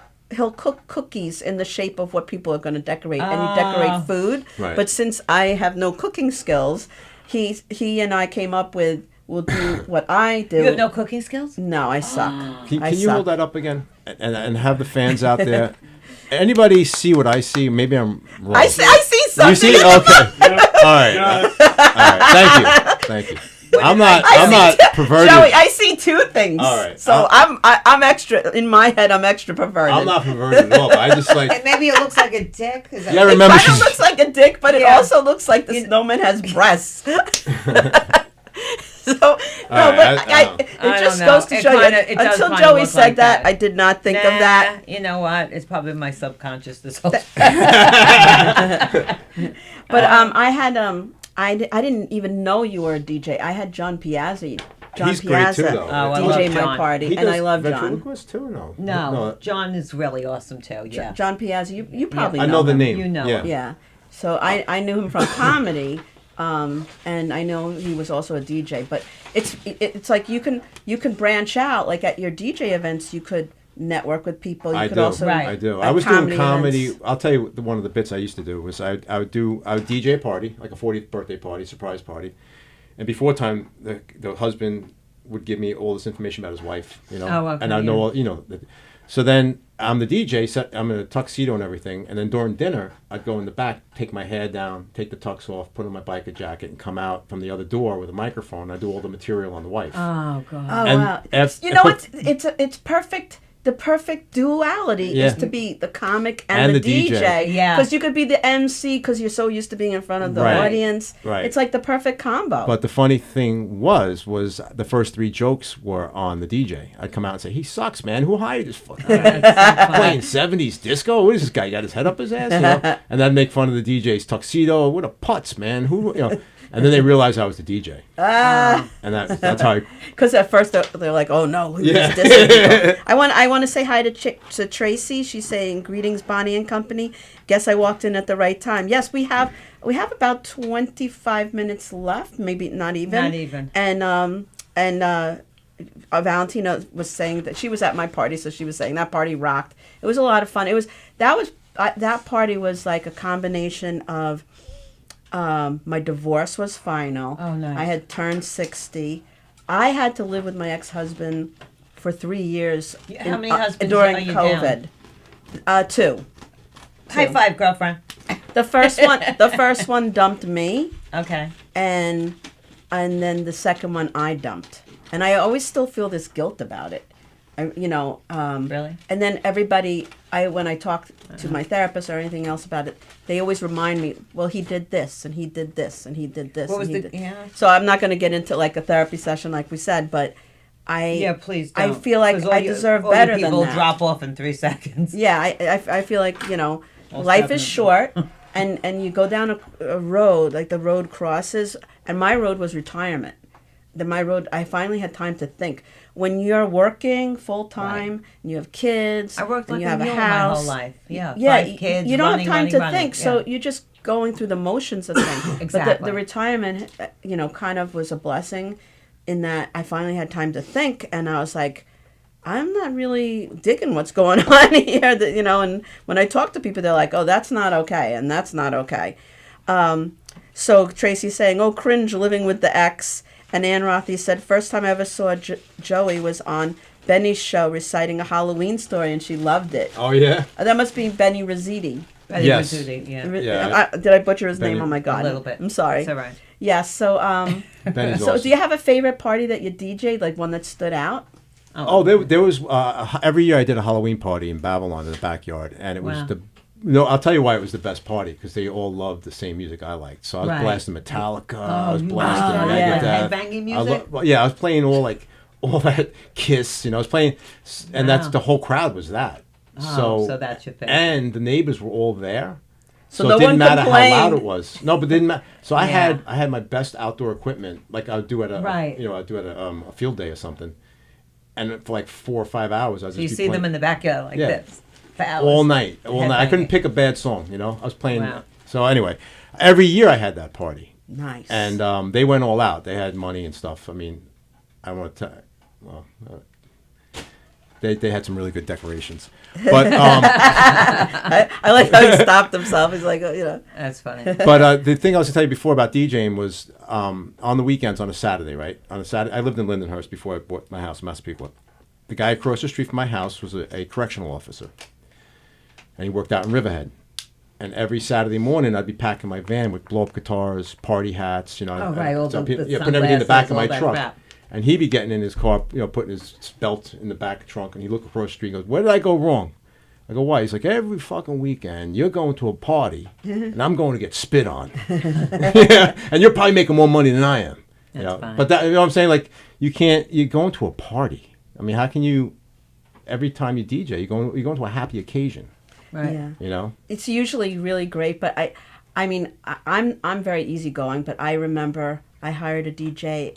cookies in the shape of what people are going to decorate, and you decorate food. Right. But since I have no cooking skills, he and I came up with we'll do what I do. You have no cooking skills? No, I suck. Can I you suck. hold that up again and have the fans out there? Anybody see what I see? Maybe I'm wrong. I see something. You see it? Okay. All right. Thank you. I'm not perverted. Joey, I see two things. All right. So I'm extra in my head. I'm extra perverted. I'm not perverted at all. But I just like. And maybe it looks like a dick. Is that Yeah, I It remember kind of she's. looks like a dick, but it Yeah. also looks like the snowman has breasts. So no, right, but I it I just don't know. goes to It show kinda- you. it does Until kinda Joey look said like that, that. I did not think of that. You know what? It's probably my subconscious this whole But I had I didn't even know you were a DJ. I had John Piazza. John He's great too, Piazza though. Oh, I DJ love my John. party, He and does I love John. ventriloquist too, or no? No, John is really awesome too. Yeah. John Piazza, you probably I know the him. name. You know Yeah. him. Yeah. So I knew him from comedy, and I know he was also a DJ. But it's like you can branch out. Like at your DJ events, you could network with people. You I could do. also Right. I do. at I was doing comedy comedy. events. I'll tell you one of the bits I used to do was I would DJ a party, like a 40th birthday party, surprise party, and before time the husband would give me all this information about his wife, you know, Oh, okay, and I know yeah. all, you know. So then I'm the DJ, so I'm in a tuxedo and everything, and then during dinner I'd go in the back, take my hair down, take the tux off, put on my biker jacket, and come out from the other door with a microphone. I do all the material on the wife. Oh God. Oh And wow! if- You know it's perfect. The perfect duality Yeah. is to be the comic and, And the, the DJ. DJ. Yeah. Because you could be the MC because you're so used to being in front of the Right. audience. Right. It's like the perfect combo. But the funny thing was the first 3 jokes were on the DJ. I'd come out and say, "He sucks, man. Who hired this fucking playing 70s disco? What is this guy? Got his head up his ass?" You know? And then make fun of the DJ's tuxedo. What a putz, man. Who, you know? And then they realized I was the DJ. And that's how I. Because at first they're like, "Oh no, who's Yeah. this?" I want to say hi to Tracy. She's saying, "Greetings, Bonnie and company. Guess I walked in at the right time." Yes, we have about 25 minutes left, maybe not even. Not even. And Valentina was saying that she was at my party, so she was saying that party rocked. It was a lot of fun. That party was like a combination of. My divorce was final. Oh, nice. I had turned 60. I had to live with my ex-husband for 3 years. How many husbands during are you COVID? 2. High five, girlfriend. The first one dumped me, Okay. and then the second one I dumped, and I always still feel this guilt about it. Really? And then everybody, when I talk to my therapist or anything else about it, they always remind me, well, he did this, and he did this, and he did this. What was and he the- did. yeah. So I'm not going to get into like a therapy session like we said, but Yeah, please I don't. feel like 'Cause all I you- deserve all better you than people that. drop off in 3 seconds. Yeah, I feel like, life definitely. is short, and you go down a road, like the road crosses, and my road was retirement. My road, I finally had time to think. When you're working full time, and you have kids, I worked and like you a have a mule house, my whole life. Yeah, yeah, 5 kids. you don't running, have time running, to running. think, so Yeah. you're just going through the motions of things. But Exactly. the retirement, kind of was a blessing, in that I finally had time to think, and I was like, I'm not really digging what's going on here, and when I talk to people, they're like, oh, that's not okay, and that's not okay. So Tracy's saying, oh, cringe living with the ex. And Ann Rothy said, first time I ever saw Joey was on Benny's show reciting a Halloween story, and she loved it. Oh yeah. That must be Benny Rositi. Benny Yes. Rizzuti, yeah. Yeah. Did I butcher his Benny- name? Oh my God. A little bit. I'm sorry. It's all right. Yes. So, Benny's so awesome. do you have a favorite party that you DJ'd, like one that stood out? Oh, there was every year I did a Halloween party in Babylon in the backyard, and it was Wow. the No, I'll tell you why it was the best party, because they all loved the same music I liked. So I was Right. blasting Metallica, I was blasting wow. Megadeth. Headbanging I music? I was playing all that Kiss, I was playing, and that's Wow. the whole crowd was that. Oh, so that's your favorite. And the neighbors were all there. So So no it didn't one matter how complained. loud it was. No, but it didn't matter. So I Yeah. had my best outdoor equipment, like I would do at a Right. I'd do at a field day or something, and for like 4 or 5 hours, I was So you just see them in the backyard like Yeah. this for hours. all night. I couldn't Headbanging. pick a bad song. I was playing. Wow. So anyway, every year I had that party, Nice. and they went all out. They had money and stuff. I mean, I want to. Well, they had some really good decorations, but I like how he stopped himself. He's like, That's funny. But the thing I was to tell you before about DJing was on the weekends on a Saturday, right? On a Saturday, I lived in Lindenhurst before I bought my house in Massapequa. The guy across the street from my house was a correctional officer, and he worked out in Riverhead. And every Saturday morning, I'd be packing my van with blow-up guitars, party hats, Oh, right, all the putting everything in the back sunglasses, of my all that truck. crap. And he'd be getting in his car, putting his belt in the back trunk, and he'd look across the street and goes, "Where did I go wrong?" I go, "Why?" He's like, "Every fucking weekend, you're going to a party, and I'm going to get spit on. Yeah, and you're probably making more money than I am." That's fine. But that, what I'm saying? Like, you're going to a party. I mean, how can you, every time you DJ, you're going to a happy occasion, Right. yeah. It's usually really great, but I'm very easygoing. But I remember I hired a DJ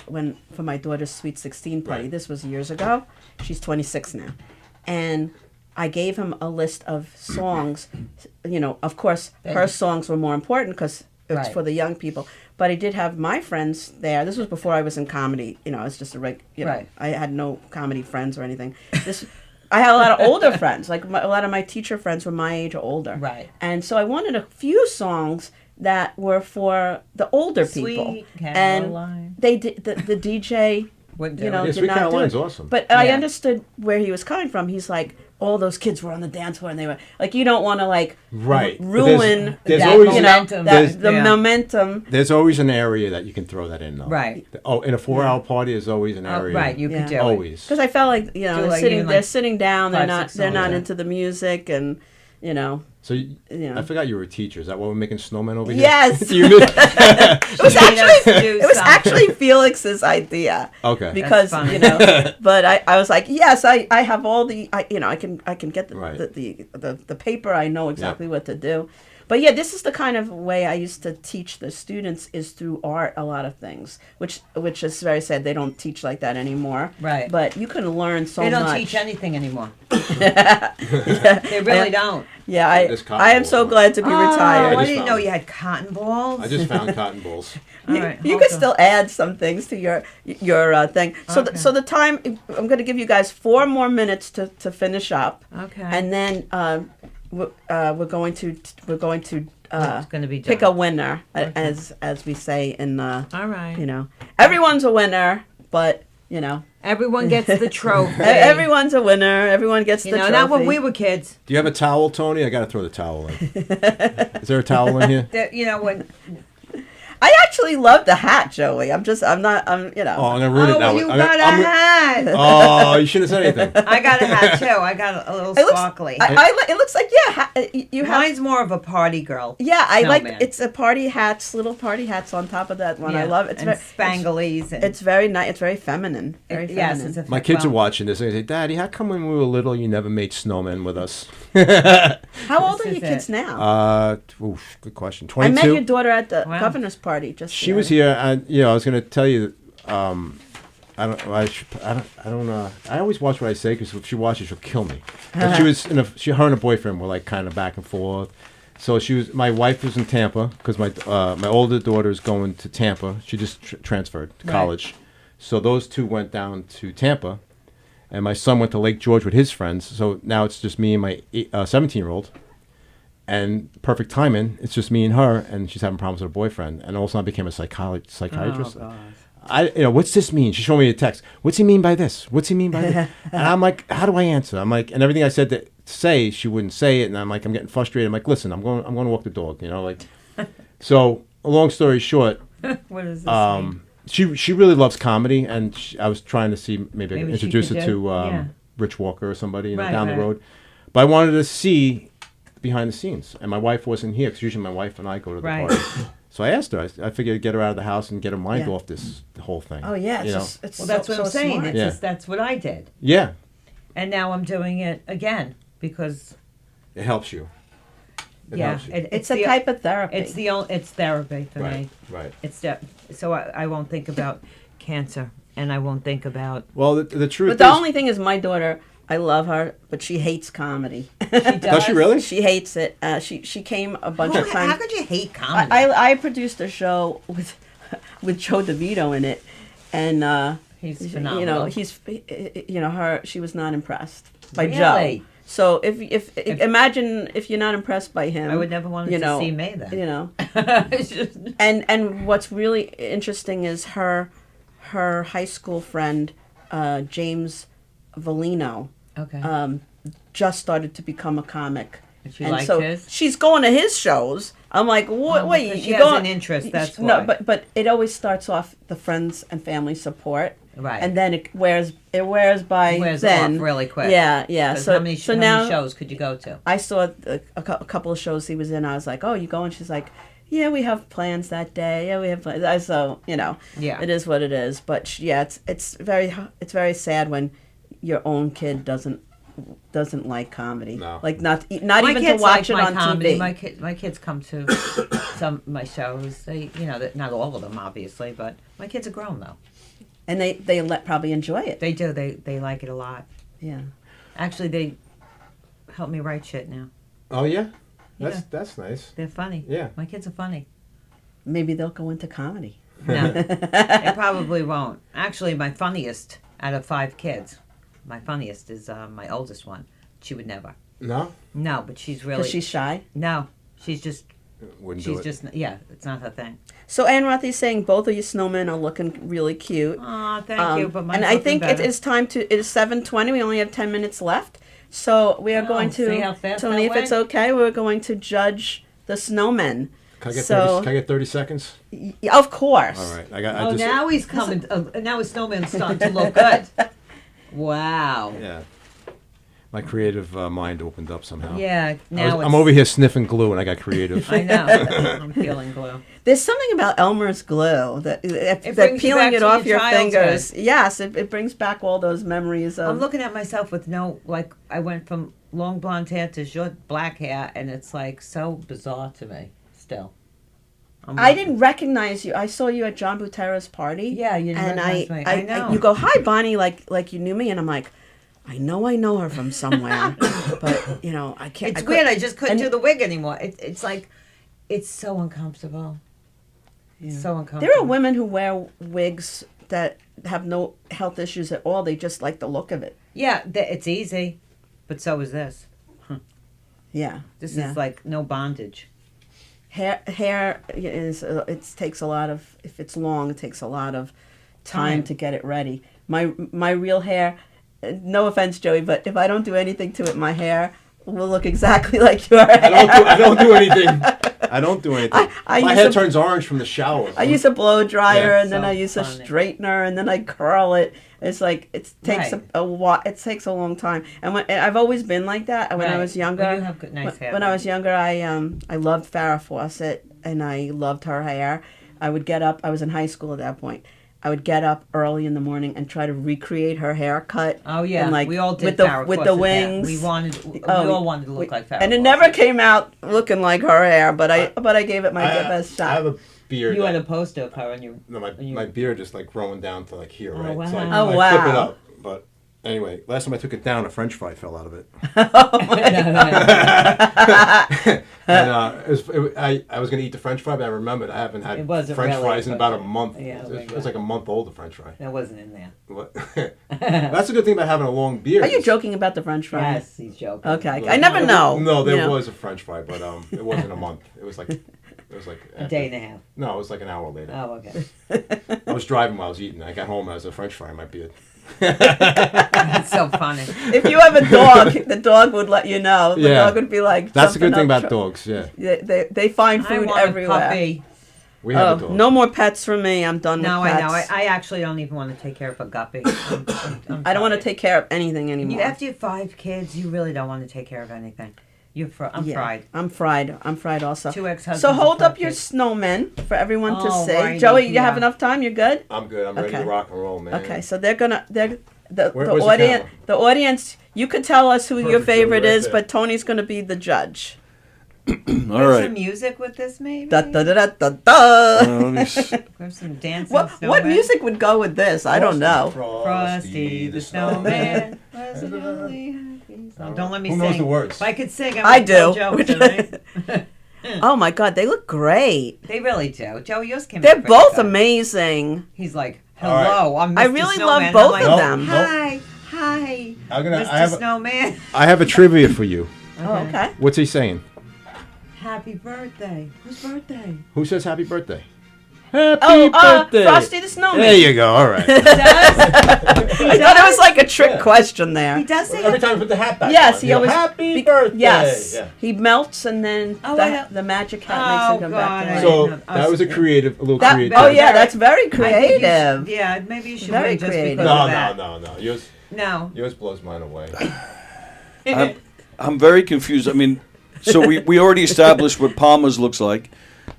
for my daughter's Sweet 16 party. Right. This was years ago. She's 26 now, and I gave him a list of songs. Of course, her songs were more important because it's Right. for the young people. But I did have my friends there. This was before I was in comedy. I was just Right. I had no comedy friends or anything. I had a lot of older friends. Like a lot of my teacher friends were my age or older. Right. And so I wanted a few songs that were for the older people. Sweet Caroline. And they did the DJ. Wouldn't do You know, it. Yeah, did Sweet not do Caroline's it. awesome. But I Yeah. understood where he was coming from. He's like, all those kids were on the dance floor, and they were like, you don't want to Right. But ruin there's that always momentum. the Yeah. momentum. there's always an area that you can throw that in, though. Right. Oh, in a 4-hour party, there's always an Oh, area. right, you could Yeah. do it. always. Because I felt like Do they're like sitting even, they're like, sitting down. They're 5, not 6 they're not songs, yeah. into the music, and So Yeah. I forgot you were a teacher. Is that why we're making snowmen over here? Yes. Do you miss- it was Made us do it was something. actually Felix's idea. Okay. Because funny. but I was like, yes, I have all the I can get Right. the paper. I know exactly what to do. But yeah, this is the kind of way I used to teach the students, is through art. A lot of things, which is very sad. They don't teach like that anymore. Right. But you can learn so They don't much. teach anything anymore. They really don't. Yeah, There's cotton I am balls so on. glad to be Oh, retired. I just didn't know found- you had cotton balls. I just found cotton balls. All You, right, you hold could on. still add some things to your thing. So Okay. so the time, I'm going to give you guys 4 more minutes to finish up, Okay. and then we're going to It's gonna be pick done. a winner, Okay. as we say in All right. everyone's a winner, but Everyone gets the trophy. everyone's a winner. Everyone gets the trophy. not when we were kids. Do you have a towel, Tony? I got to throw the towel in. Is there a towel in here? When I actually love the hat, Joey. I'm not. Oh, I'm gonna ruin it now. you I'm got gonna- a I'm gonna- hat. Oh, you shouldn't have said anything. I got a hat too. I got a little It looks. sparkly. It looks like you have. Mine's more of a party girl. Yeah, I like Snowman. it's a party hats, little party hats on top of that one. I Yeah, love it. It's and very spanglies. And It's very nice. It's very feminine. Very yes, feminine. it's a My kids are well, watching this and they say, "Daddy, how come when we were little you never made snowmen with us?" How old This are your is kids it. now? Good question. I met your 22. daughter at the Wow. governor's party. Just She was here, and I was gonna tell you. I always watch what I say because if she watches, she'll kill me. But she was her and her boyfriend were like kind of back and forth. So my wife was in Tampa because my older daughter is going to Tampa. She just transferred to Right. college. So those two went down to Tampa, and my son went to Lake George with his friends. So now it's just me and my 17-year-old. And perfect timing, it's just me and her, and she's having problems with her boyfriend. And all of a sudden I became a psychiatrist. What's this mean? She showed me a text. What's he mean by this? What's he mean by this? And I'm like, how do I answer? I'm like, and everything I said to say, she wouldn't say it. And I'm like, I'm getting frustrated. I'm like, listen, I'm going to walk the dog. So a long story short, What is this? mean? she really loves comedy, and I was trying to see maybe I could Maybe she introduce could her do- to yeah. Rich Walker or somebody Right, down right. the road. But I wanted to see behind the scenes, and my wife wasn't here because usually my wife and I go to the Right. party. So I asked her. I figured I'd get her out of the house and get her mind Yeah. off this whole thing. Oh yeah, you know? it's Well, that's so, what I'm so saying. smart. It's Yeah. just, that's what I did, Yeah, and now I'm doing it again because it helps you. It yeah, helps you. It's a type of therapy. it's therapy for Right, me. right. So I won't think about cancer, and I won't think about. Well, the truth But the is, only thing is, my daughter, I love her, but she hates comedy. does she really? She hates it. She came a bunch of How times. could you hate comedy? I produced a show with Joe DeVito in it, and He's you phenomenal. know, she was not impressed by Really? Joe. So if imagine if you're not impressed by him, I would never want you to know, see me then. You know, It's just- and what's really interesting is her high school friend James Valino okay. just started to become a comic. And she and liked so his? she's going to his shows. I'm like, what? Oh, wait, because she you has going? an interest, that's no, why. but it always starts off the friends and family support, Right. And then it wears by It wears then off really quick. Yeah, yeah. 'Cause So how many now shows could you go to? I saw a couple of shows he was in. I was like, oh, you going? She's like, yeah, we have plans that day. Yeah, we have plans. So Yeah. it is what it is. But it's very sad when your own kid doesn't like comedy. No. Like not My even to kids watch like it on my comedy. TV. My kids come to some of my shows. They, not all of them, obviously, but my kids are grown though. And they probably enjoy it. They do. They like it a lot. Yeah. Actually, they help me write shit now. Oh yeah, Yeah. that's nice. They're funny. Yeah. My kids are funny. Maybe they'll go into comedy. No, they probably won't. Actually, my funniest out of 5 kids, my funniest is my oldest one. She would never. No, No, but she's really. Because she's shy. No, she's just. wouldn't do She's it. just. Yeah, it's not her thing. So Ann Rothy's saying both of you snowmen are looking really cute. Aw, thank you. But and I think it is time to. It is 7:20. We only have 10 minutes left. So we are going to. see how fast Tony, that if it's went? okay, we're going to judge the snowmen. Can I get So- 30 seconds? Of course. All right, I got. Oh, I just, now he's coming. Now his snowman's starting to look good. Wow. Yeah, my creative mind opened up somehow. Yeah. Now I'm over here sniffing glue, and I got creative. I know. I'm feeling glue. There's something about Elmer's glue that brings you peeling back it to off your your fingers. childhood. Yes, it brings back all those memories of. I'm looking at myself with I went from long blonde hair to short black hair, and it's like so bizarre to me still. I didn't recognize you. I saw you at John Butera's party. Yeah, you didn't and recognize me. I know. You go, hi, Bonnie, like you knew me, and I'm like, I know her from somewhere, but I can't. It's weird. I just couldn't and- do the wig anymore. It's like, it's so uncomfortable. Yeah. So uncomfortable. There are women who wear wigs that have no health issues at all. They just like the look of it. Yeah, it's easy, but so is this. Yeah. This yeah. is like no bondage. Hair is it takes a lot of, if it's long, it takes a lot of time Time. to get it ready. My real hair, no offense, Joey, but if I don't do anything to it, my hair will look exactly like your hair. I don't do anything. I don't do anything. I My use hair a- turns orange from the shower. I use a blow dryer Yeah. and then So I use a funny. straightener and then I curl it. It's like it takes Right. a while. It takes a long time. And I've always been like that. When I Right. was younger, Well, you have good, nice hair. when I was younger, I loved Farrah Fawcett and I loved her hair. I would get up. I was in high school at that point. I would get up early in the morning and try to recreate her haircut. Oh yeah, and we all did with the Farrah with the Fawcett, yeah. wings. We Oh, all wanted to look like Farrah. and it Fawcett. never came out looking like her hair, but I gave it my best I shot. have a beard. You had a poster of her on your. No, my, you- my beard is like growing down to like here, Oh, right? wow. So I, Oh, I wow. flip it up. But anyway, last time I took it down, a French fry fell out of it. And I was gonna eat the French fry, but I remembered I haven't had It wasn't French really, fries in but- about a month. Yeah, It was like a month old, the French fry. That wasn't in there. What? That's a good thing about having a long beard. Are you joking about the French fry? Yes, he's joking. Okay, I never know. No, there you know. was a French fry, but it wasn't a month. It was like A day and a half. No, it was like an hour later. Oh, okay. I was driving while I was eating. I got home as a French fry. Might be it. That's so funny. If you have a dog, the dog would let you know. The Yeah. dog would be like. That's the good jumping thing up about dogs. Yeah, They find I food want everywhere. a puppy. we have a Oh, dog. no more pets for me. I'm done No, with I pets. know. I actually don't even want to take care of a guppy. I don't want to take care of anything anymore. You after you have 5 kids, you really don't want to take care of anything. I'm fried. I'm fried. I'm fried also. Two ex-husbands So hold are up your perfect. snowmen for everyone to Oh, see. right, Joey, you have yeah. enough time? You're good? I'm good. I'm ready Okay. to rock and roll, man. Okay, so the Where's the audience, camera? the audience, you could tell us who your Perfect, Joey, favorite right is, there. but Tony's going to be the judge. All Some right. music with this, maybe. Da da da da da da. Let me s- Have some dancing What snowmen. music would go with this? I don't know. Frosty the snowman was a really happy song. Don't let me Who sing. knows the words? If I could sing, I I would tell do. Joe tonight. Oh my God, they look great. They really do. Joe, yours came They're out pretty both good. amazing. He's like, All right. hello, I'm Mr. I really Snowman. love both I'm of like, them. Hi, hi, I Mr. have a- Snowman. I have a trivia for you. Oh, okay. What's he saying? Happy birthday. Whose birthday? Who says happy birthday? Happy Oh, birthday! Frosty the Snowman. There you go. All right. He does. I thought it was like a trick question there. He does say Every time I put the hat back Yes, on, he you know, always. happy birthday. Yes, Yeah. he melts and then Oh, I don't- the magic hat makes him come back God, to I life. So didn't know. that was a little That, creative. oh yeah, that's very I think you creative. should- yeah, maybe you should Very win just creative. because No, of that. no. No. Yours blows mine away. I'm very confused. I mean, so we already established what Palma's looks like,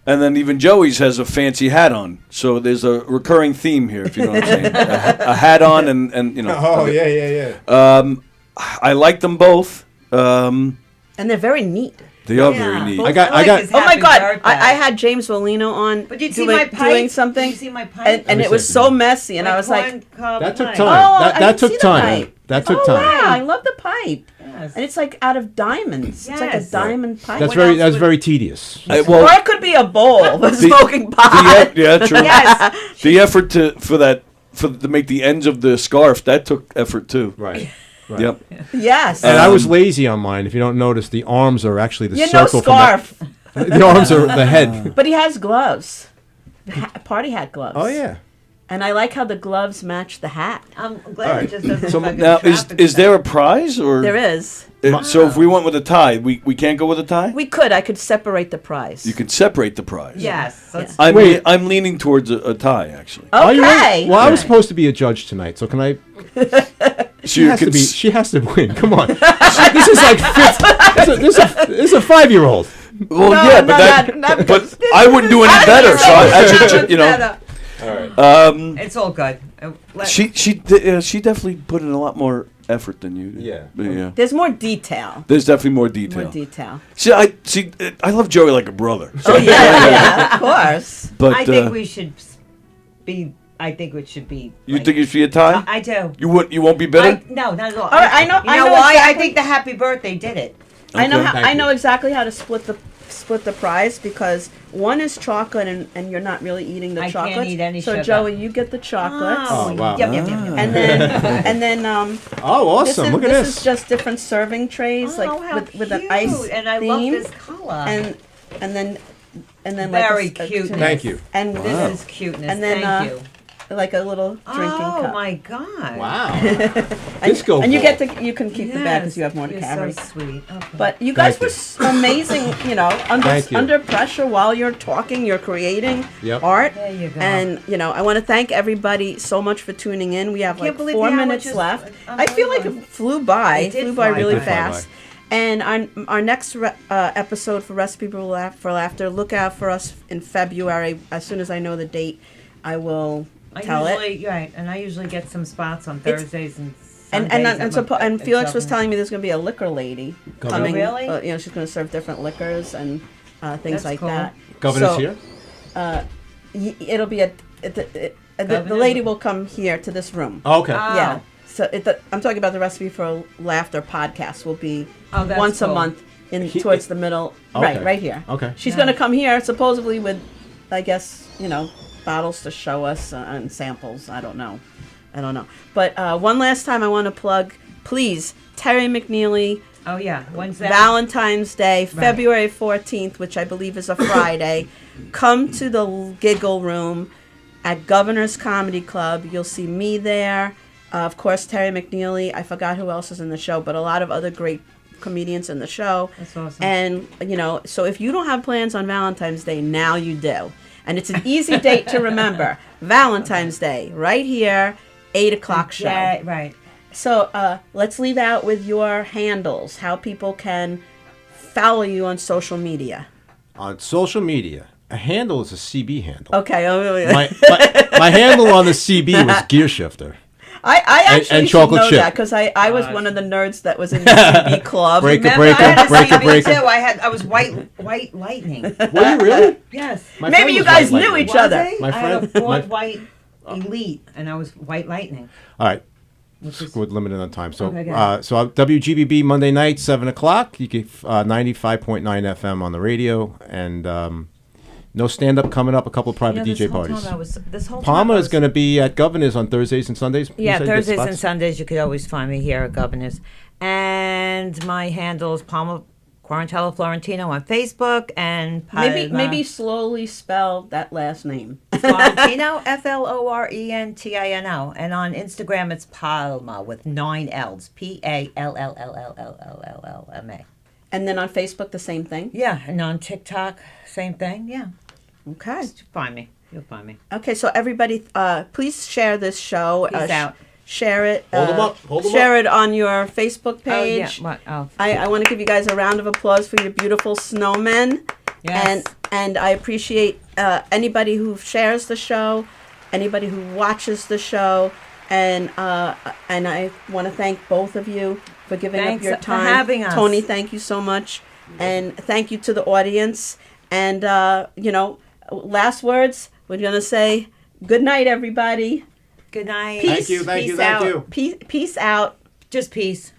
and then even Joey's has a fancy hat on. So there's a recurring theme here, if you know what I'm saying. A hat on and you know. Oh yeah. I like them both. And they're very neat. They are Yeah. very neat. Both I got- like his Oh my happy God! birthday. I had James Molino on But you'd see doing, my pipe. doing something, Did you see my pipe? and Let me it was see. so messy, and I was like, That took "Oh, time. I that didn't see took the time. pipe. That took oh, time. Wow, I love the pipe, Yes. and it's like out of diamonds. It's like a Yes. diamond pipe. That's What else that's would- very tedious. or it could be a bowl with smoking pot. Yeah, true. Yes. The effort to make the ends of the scarf, that took effort too. Right. Yep. Yes. And I was lazy on mine. If you don't notice, the arms are actually the you know, circle scarf, from that. The arms are the head. but he has gloves. Party hat gloves. Oh yeah. And I like how the gloves match the hat. I'm glad Alright. it just doesn't So look like Now, a traffic is there a stop. prize or? There is. So if we went with a tie, we can't go with a tie. I could separate the prize. You could separate the prize. Yes. Let's Wait. I'm leaning towards a tie actually. Are you Okay. in? Well, I was supposed to be a judge tonight, so can I? She you has could to be. s- She has to win. Come on. This is like this is a 5-year-old. Well, No, yeah, no, but that, not- but I wouldn't do any better. So I should, you know. Better. All right. It's all good. She definitely put in a lot more effort than you did. Yeah. But, yeah. There's more detail. There's definitely more detail. More detail. I love Joey like a brother. Oh yeah, of course. But I think we should be. I think it should be. you like- think it should be a tie? I do. You won't be bitter? No, not at all. All right, I know- You I know know why? exactly- I think the happy birthday did it. I know. Okay. Thank I you. know exactly how to split the prize because one is chocolate and you're not really eating the I chocolate. can't eat any so sugar. Joey, you get the chocolates. Oh, wow. Yep. And then Oh, this awesome! is Look at this this. is just different serving trays Oh, like how with an cute. ice And I theme. love this color. and then Very like cute. Thank you. And Wow. This is cuteness. And then, Thank you. like a little drinking Oh cup. my God. Wow. And, Disco and you ball. get you can keep the bag because you have more to You're carry. so sweet. Okay. But you guys Thank were amazing, Thank you. under pressure while you're talking, you're creating Yep. art. There you go. And, I want to thank everybody so much for tuning in. We have can't like believe 4 the hour minutes just- left. I feel like it flew by. It did flew by fly really by. It did fly fast. And our next episode for Recipe for Laughter, look out for us in February. As soon as I know the date, I will tell it. Right, and I usually get some spots on It's- Thursdays and And Sundays. and Felix was telling me there's going to be a liquor lady coming. really? She's going to serve different liquors and things That's like cool. that. Governor's So, here. It'll be the Governor? lady will come here to this room. Oh, okay. Ah. Yeah. So I'm talking about the Recipe for Laughter podcast. Will be Oh, that's once a cool. month He- towards the middle. Okay. Right here. Okay. She's Yeah. going to come here supposedly with, I guess, bottles to show us and samples. I don't know. But one last time I want to plug, please, Terry McNeely, Oh yeah, when's that? Valentine's Day, February 14th, which I believe is a Friday. Come to the Giggle Room at Governor's Comedy Club. You'll see me there. Of course, Terry McNeely. I forgot who else is in the show, but a lot of other great comedians in the show. That's awesome. And, so if you don't have plans on Valentine's Day, now you do. And it's an easy date to remember. Valentine's Day, right here, 8 o'clock show. Yeah, right. So let's leave out with your handles, how people can follow you on social media? On social media, a handle is a CB handle. Okay. My handle on the CB was Gear Shifter. I actually and should chocolate know chip. that because I was one of the nerds that was in the CB club. Break Remember, breaker, I had a breaker, CB breaker. too. I was white lightning. Were you really? Yes. My Maybe friend you was guys White knew Lightning. each other. My I had a friend- Ford white elite, and I was white lightning. All right. Which is, We're limited on time. So, Okay, go ahead. WGBB Monday night, 7 o'clock. You get 95.9 FM on the radio. And no stand-up coming up, a couple of private this DJ whole parties. time this whole Palma time I is going to be at Governor's on Thursdays and Sundays. You Yeah, said you get Thursdays and spots? Sundays. You could always find me here at Governor's. And my handle is Palma Quarantello Florentino on Facebook and Palma Maybe slowly spell that last name. Florentino, Florentino. And on Instagram, it's Palma with 9 L's. PALLLLLLLLLMA. And then on Facebook, the same thing. Yeah, and on TikTok, same thing. Yeah. Okay. Just find me. You'll find me. Okay, so everybody, please share this show. Peace out. Share it. Hold 'em up, hold 'em share up. it on your Facebook Oh, yeah. page. What? Oh. I want to give you guys a round of applause for your beautiful snowmen. Yes. And I appreciate anybody who shares the show, anybody who watches the show, and I want to thank both of you for giving Thanks up your for time. having us. Tony, thank you so much, and thank you to the audience. And last words, we're gonna say good night, everybody. Good night. Thank you, thank you, thank you. Peace out. Just peace,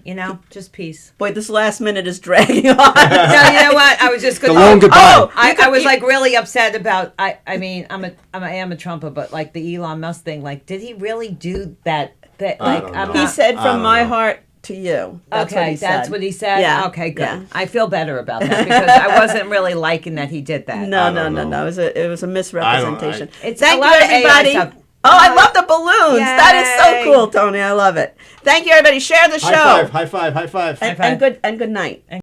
just peace. Boy, this last minute is dragging on. No, you know what? I was just going The long goodbye. Oh, I was like really upset about. I mean, I am a Trumper, but like the Elon Musk thing. Like, did he really do that? Like, I don't I'm know. He not. said I from don't my know. heart to you. That's what Okay, he said. that's what he said. Yeah. Okay, good. Yeah. I feel better about that because I wasn't really liking that he did that. No. I don't know. It was a misrepresentation. It's Thank a you, lot of AI everybody. stuff. Oh, I love the balloons. That is so Yay. cool, Tony. I love it. Thank you, everybody. Share the show. High five, high five, high five. And good night.